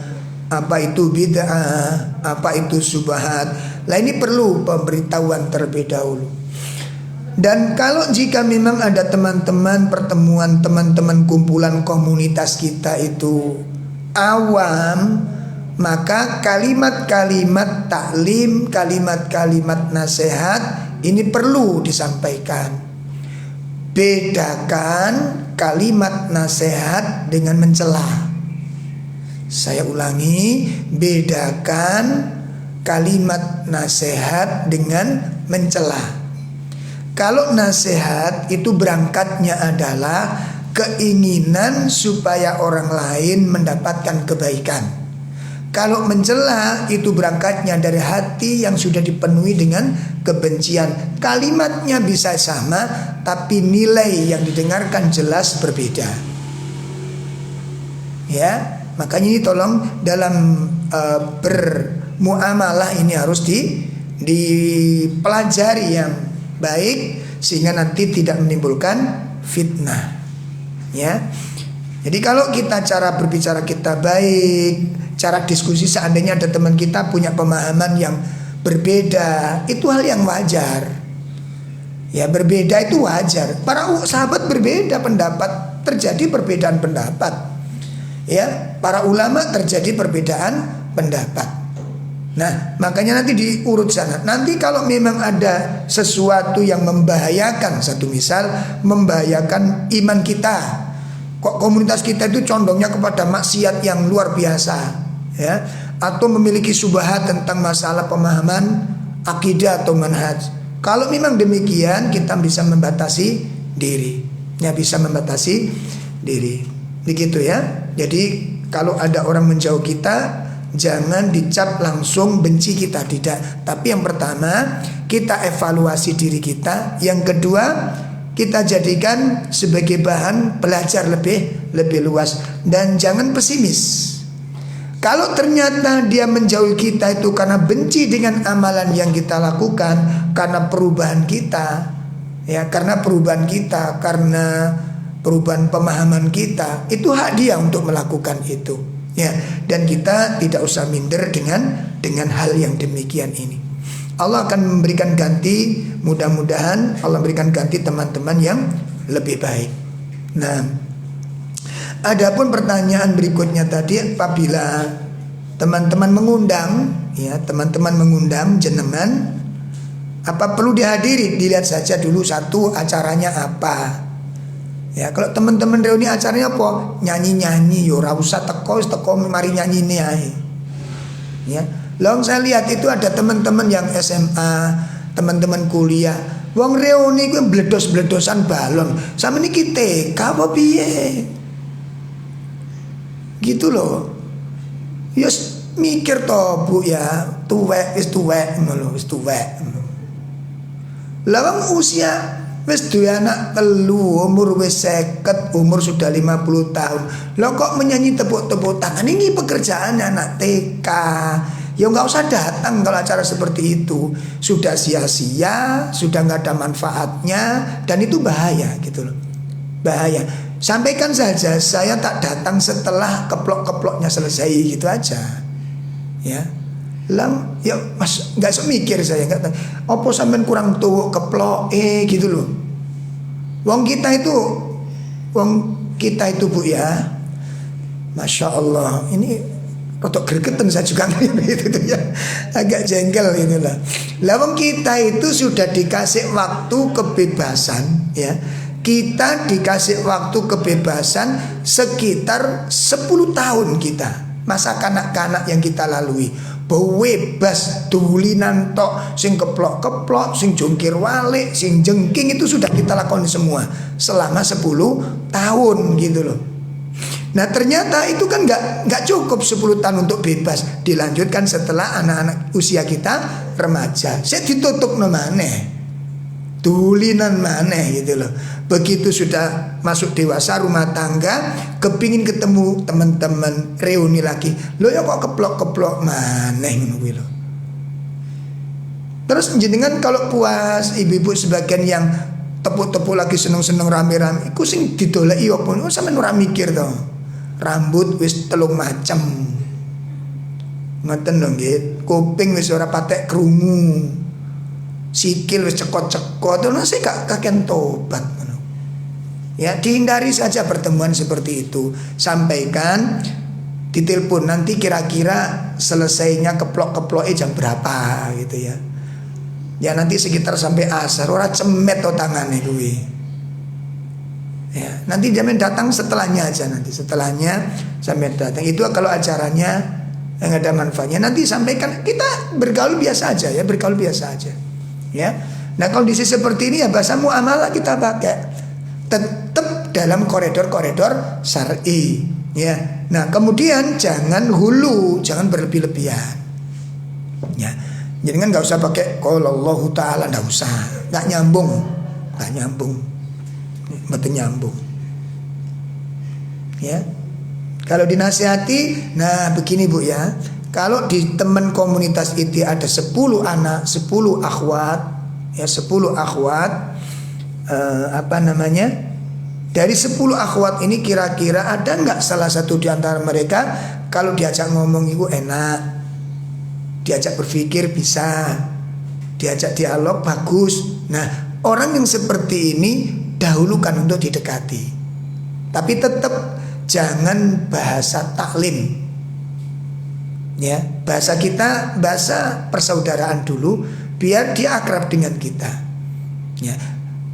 apa itu bid'ah, apa itu subhat. Lah ini perlu pemberitahuan terlebih dahulu. Dan kalau jika memang ada teman-teman pertemuan, teman-teman kumpulan komunitas kita itu awam, maka kalimat-kalimat taklim, kalimat-kalimat nasihat ini perlu disampaikan. Bedakan kalimat nasihat dengan mencela. Saya ulangi, bedakan kalimat nasihat dengan mencela. Kalau nasihat itu berangkatnya adalah keinginan supaya orang lain mendapatkan kebaikan. Kalau mencela itu berangkatnya dari hati yang sudah dipenuhi dengan kebencian. Kalimatnya bisa sama, tapi nilai yang didengarkan jelas berbeda. Ya, makanya ini tolong dalam bermuamalah ini harus dipelajari yang baik sehingga nanti tidak menimbulkan fitnah. Ya. Jadi kalau kita cara berbicara kita baik, cara diskusi seandainya ada teman kita punya pemahaman yang berbeda, itu hal yang wajar. Ya, berbeda itu wajar. Para sahabat berbeda pendapat, terjadi perbedaan pendapat. Ya, para ulama terjadi perbedaan pendapat. Nah, makanya nanti diurut sana. Nanti kalau memang ada sesuatu yang membahayakan, satu misal membahayakan iman kita, kok komunitas kita itu condongnya kepada maksiat yang luar biasa, ya, atau memiliki subhat tentang masalah pemahaman akidah atau manhaj. Kalau memang demikian, kita bisa membatasi diri, ya, bisa membatasi diri, begitu ya. Jadi kalau ada orang menjauh kita, jangan dicap langsung benci kita, tidak. Tapi yang pertama, kita evaluasi diri kita. Yang kedua, kita jadikan sebagai bahan belajar lebih luas. Dan jangan pesimis. Kalau ternyata dia menjauhi kita itu karena benci dengan amalan yang kita lakukan, karena perubahan kita, ya, karena perubahan kita, karena perubahan pemahaman kita, itu hak dia untuk melakukan itu, ya. Dan kita tidak usah minder dengan hal yang demikian ini. Allah akan memberikan ganti, mudah-mudahan Allah memberikan ganti teman-teman yang lebih baik. Nah, adapun pertanyaan berikutnya tadi, apabila teman-teman mengundang, ya, teman-teman mengundang jenengan, apa perlu dihadiri? Dilihat saja dulu satu acaranya apa. Ya, kalau teman-teman reuni acaranya apa? Nyanyi-nyanyi, yo ora usah teko mari nyanyine ae. Ya. Long saya lihat itu ada teman-teman yang SMA, teman-teman kuliah. Wong reuni ku bledos-bledosan balon. Sama niki TK apa piye? Gitu loh. Ya mikir toh Bu ya, tuwek ngono, wis tuwek. Lah wong usia wis duwe anak telu, umur wis 50, umur sudah 50 tahun. Lo kok menyanyi tepuk-tepuk tangan? Ini pekerjaan anak TK. Ya nggak usah datang kalau acara seperti itu. Sudah sia-sia, sudah nggak ada manfaatnya, dan itu bahaya gitu loh. Bahaya. Sampaikan saja saya tak datang setelah keplok-keploknya selesai, gitu aja. Ya. Lang, ya mas nggak semikir saya nggak. Opo sampean kurang tuh keplok gitu loh. Wong kita itu Bu ya, Masya Allah, ini rotok gregetan saya juga gitu tuh ya, agak jengkel inilah. Lah wong kita itu sudah dikasih waktu kebebasan, ya. Kita dikasih waktu kebebasan sekitar 10 tahun kita. Masa kanak-kanak yang kita lalui bebas dulinan tok, sing keplok-keplok, sing jungkir walik, sing jengking, itu sudah kita lakukan semua selama 10 tahun gitu loh. Nah ternyata itu kan nggak cukup 10 tahun untuk bebas, dilanjutkan setelah anak-anak usia kita remaja. Saya ditutup no maneh, dulinan maneh gitu loh. Begitu sudah masuk dewasa, rumah tangga, kepingin ketemu teman-teman, reuni lagi, lo ya kok keplok-keplok maneh ngono lho. Terus jenengan kalau puas, ibu-ibu sebagian yang tepuk-tepuk lagi seneng-seneng rame-rame, iku sing didoleki opo? Sampeyan ora mikir to. Rambut wis 3 macem. Ngoten lho nggih. Kuping wis ora patek krungu. Sikil wis cekot-cekot, ono sik gak kaken tobat. Ya, dihindari saja pertemuan seperti itu. Sampaikan, ditelepon nanti kira-kira selesainya keplok-keploknya jam berapa gitu ya. Ya nanti sekitar sampai asar, ora cemet to tangane kuwi. Ya, nanti jamin datang setelahnya aja, nanti setelahnya sampai datang. Itu kalau acaranya yang ada manfaatnya, nanti sampaikan, kita bergaul biasa aja ya, bergaul biasa aja. Ya. Nah, kondisi seperti ini ya bahasa muamalah kita pakai. Tetap dalam koridor-koridor syar'i, ya. Nah, kemudian jangan hulu, jangan berlebih-lebihan. Ya. Jadi kan nggak usah pakai qalallahu ta'ala, nggak usah, nggak nyambung, betul nyambung. Ya. Kalau dinasihati, nah begini Bu ya. Kalau di teman komunitas itu ada 10 anak, 10 akhwat, ya 10 akhwat. Dari 10 akhwat ini kira-kira ada nggak salah satu di antara mereka kalau diajak ngomong itu enak, diajak berpikir bisa, diajak dialog bagus. Nah orang yang seperti ini dahulukan untuk didekati, tapi tetap jangan bahasa taklim, ya bahasa kita, bahasa persaudaraan dulu, biar dia akrab dengan kita, ya.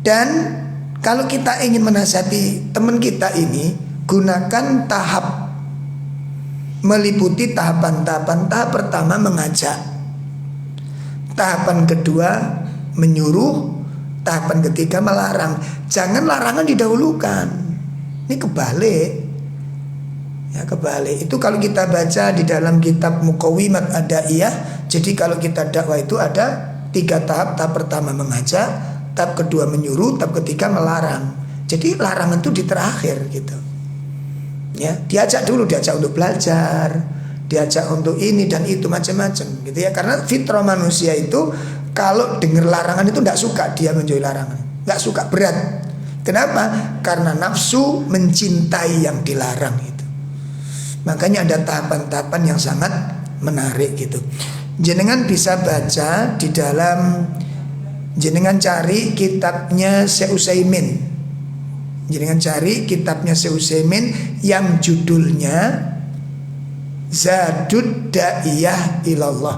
Dan kalau kita ingin menasihati teman kita ini, gunakan tahap, meliputi tahapan-tahapan. Tahap pertama mengajak, tahapan kedua menyuruh, tahapan ketiga melarang. Jangan larangan didahulukan. Ini kebalik. Ya, kebalik. Itu kalau kita baca di dalam kitab Muqawimat Adaiyah. Jadi kalau kita dakwah itu ada 3 tahap. Tahap pertama mengajak, tahap kedua menyuruh, tahap ketiga melarang. Jadi larangan itu di terakhir gitu. Ya, diajak dulu, diajak untuk belajar, diajak untuk ini dan itu macam-macam gitu ya. Karena fitrah manusia itu kalau dengar larangan itu tidak suka dia menjauhi larangan, nggak suka, berat. Kenapa? Karena nafsu mencintai yang dilarang itu. Makanya ada tahapan-tahapan yang sangat menarik gitu. Jenengan bisa baca di dalam, jenengan cari kitabnya Syekh Utsaimin. Jenengan cari kitabnya Syekh Utsaimin yang judulnya Zadud Da'iyah Ilallah,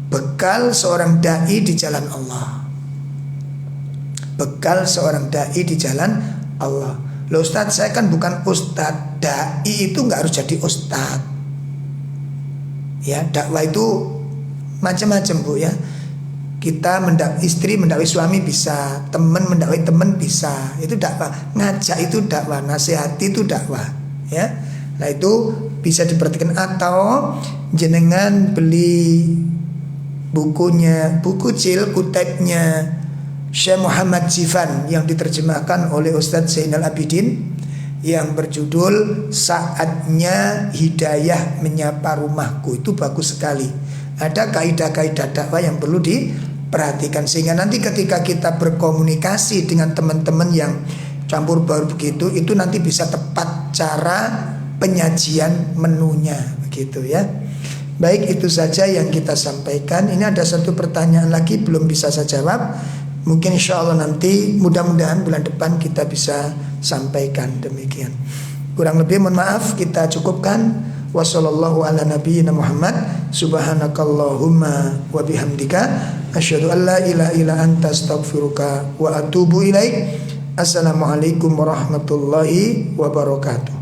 bekal seorang dai di jalan Allah. Bekal seorang dai di jalan Allah. Loh Ustadz, saya kan bukan ustadz. Dai itu nggak harus jadi ustadz. Ya, dakwah itu macam-macam Bu ya. Kita istri mendakwai suami bisa, teman mendakwai teman bisa. Itu dakwah. Ngajak itu dakwah, nasihati itu dakwah, ya. Nah, itu bisa diperhatikan. Atau jenengan beli bukunya, buku Kutebnya Syekh Muhammad Zifan yang diterjemahkan oleh Ustadz Zainal Abidin yang berjudul Saatnya Hidayah Menyapa Rumahku. Itu bagus sekali. Ada kaidah-kaidah dakwah yang perlu diperhatikan, sehingga nanti ketika kita berkomunikasi dengan teman-teman yang campur baur begitu, itu nanti bisa tepat cara penyajian menunya begitu ya. Baik, itu saja yang kita sampaikan. Ini ada satu pertanyaan lagi belum bisa saya jawab. Mungkin insya Allah nanti, mudah-mudahan bulan depan kita bisa sampaikan. Demikian. Kurang lebih mohon maaf, kita cukupkan. Wassallallahu ala nabiyyina Muhammad. Subhanakallahumma wa bihamdika asyhadu an la ilaha illa anta astaghfiruka wa atubu ilaik. Assalamualaikum warahmatullahi wabarakatuh.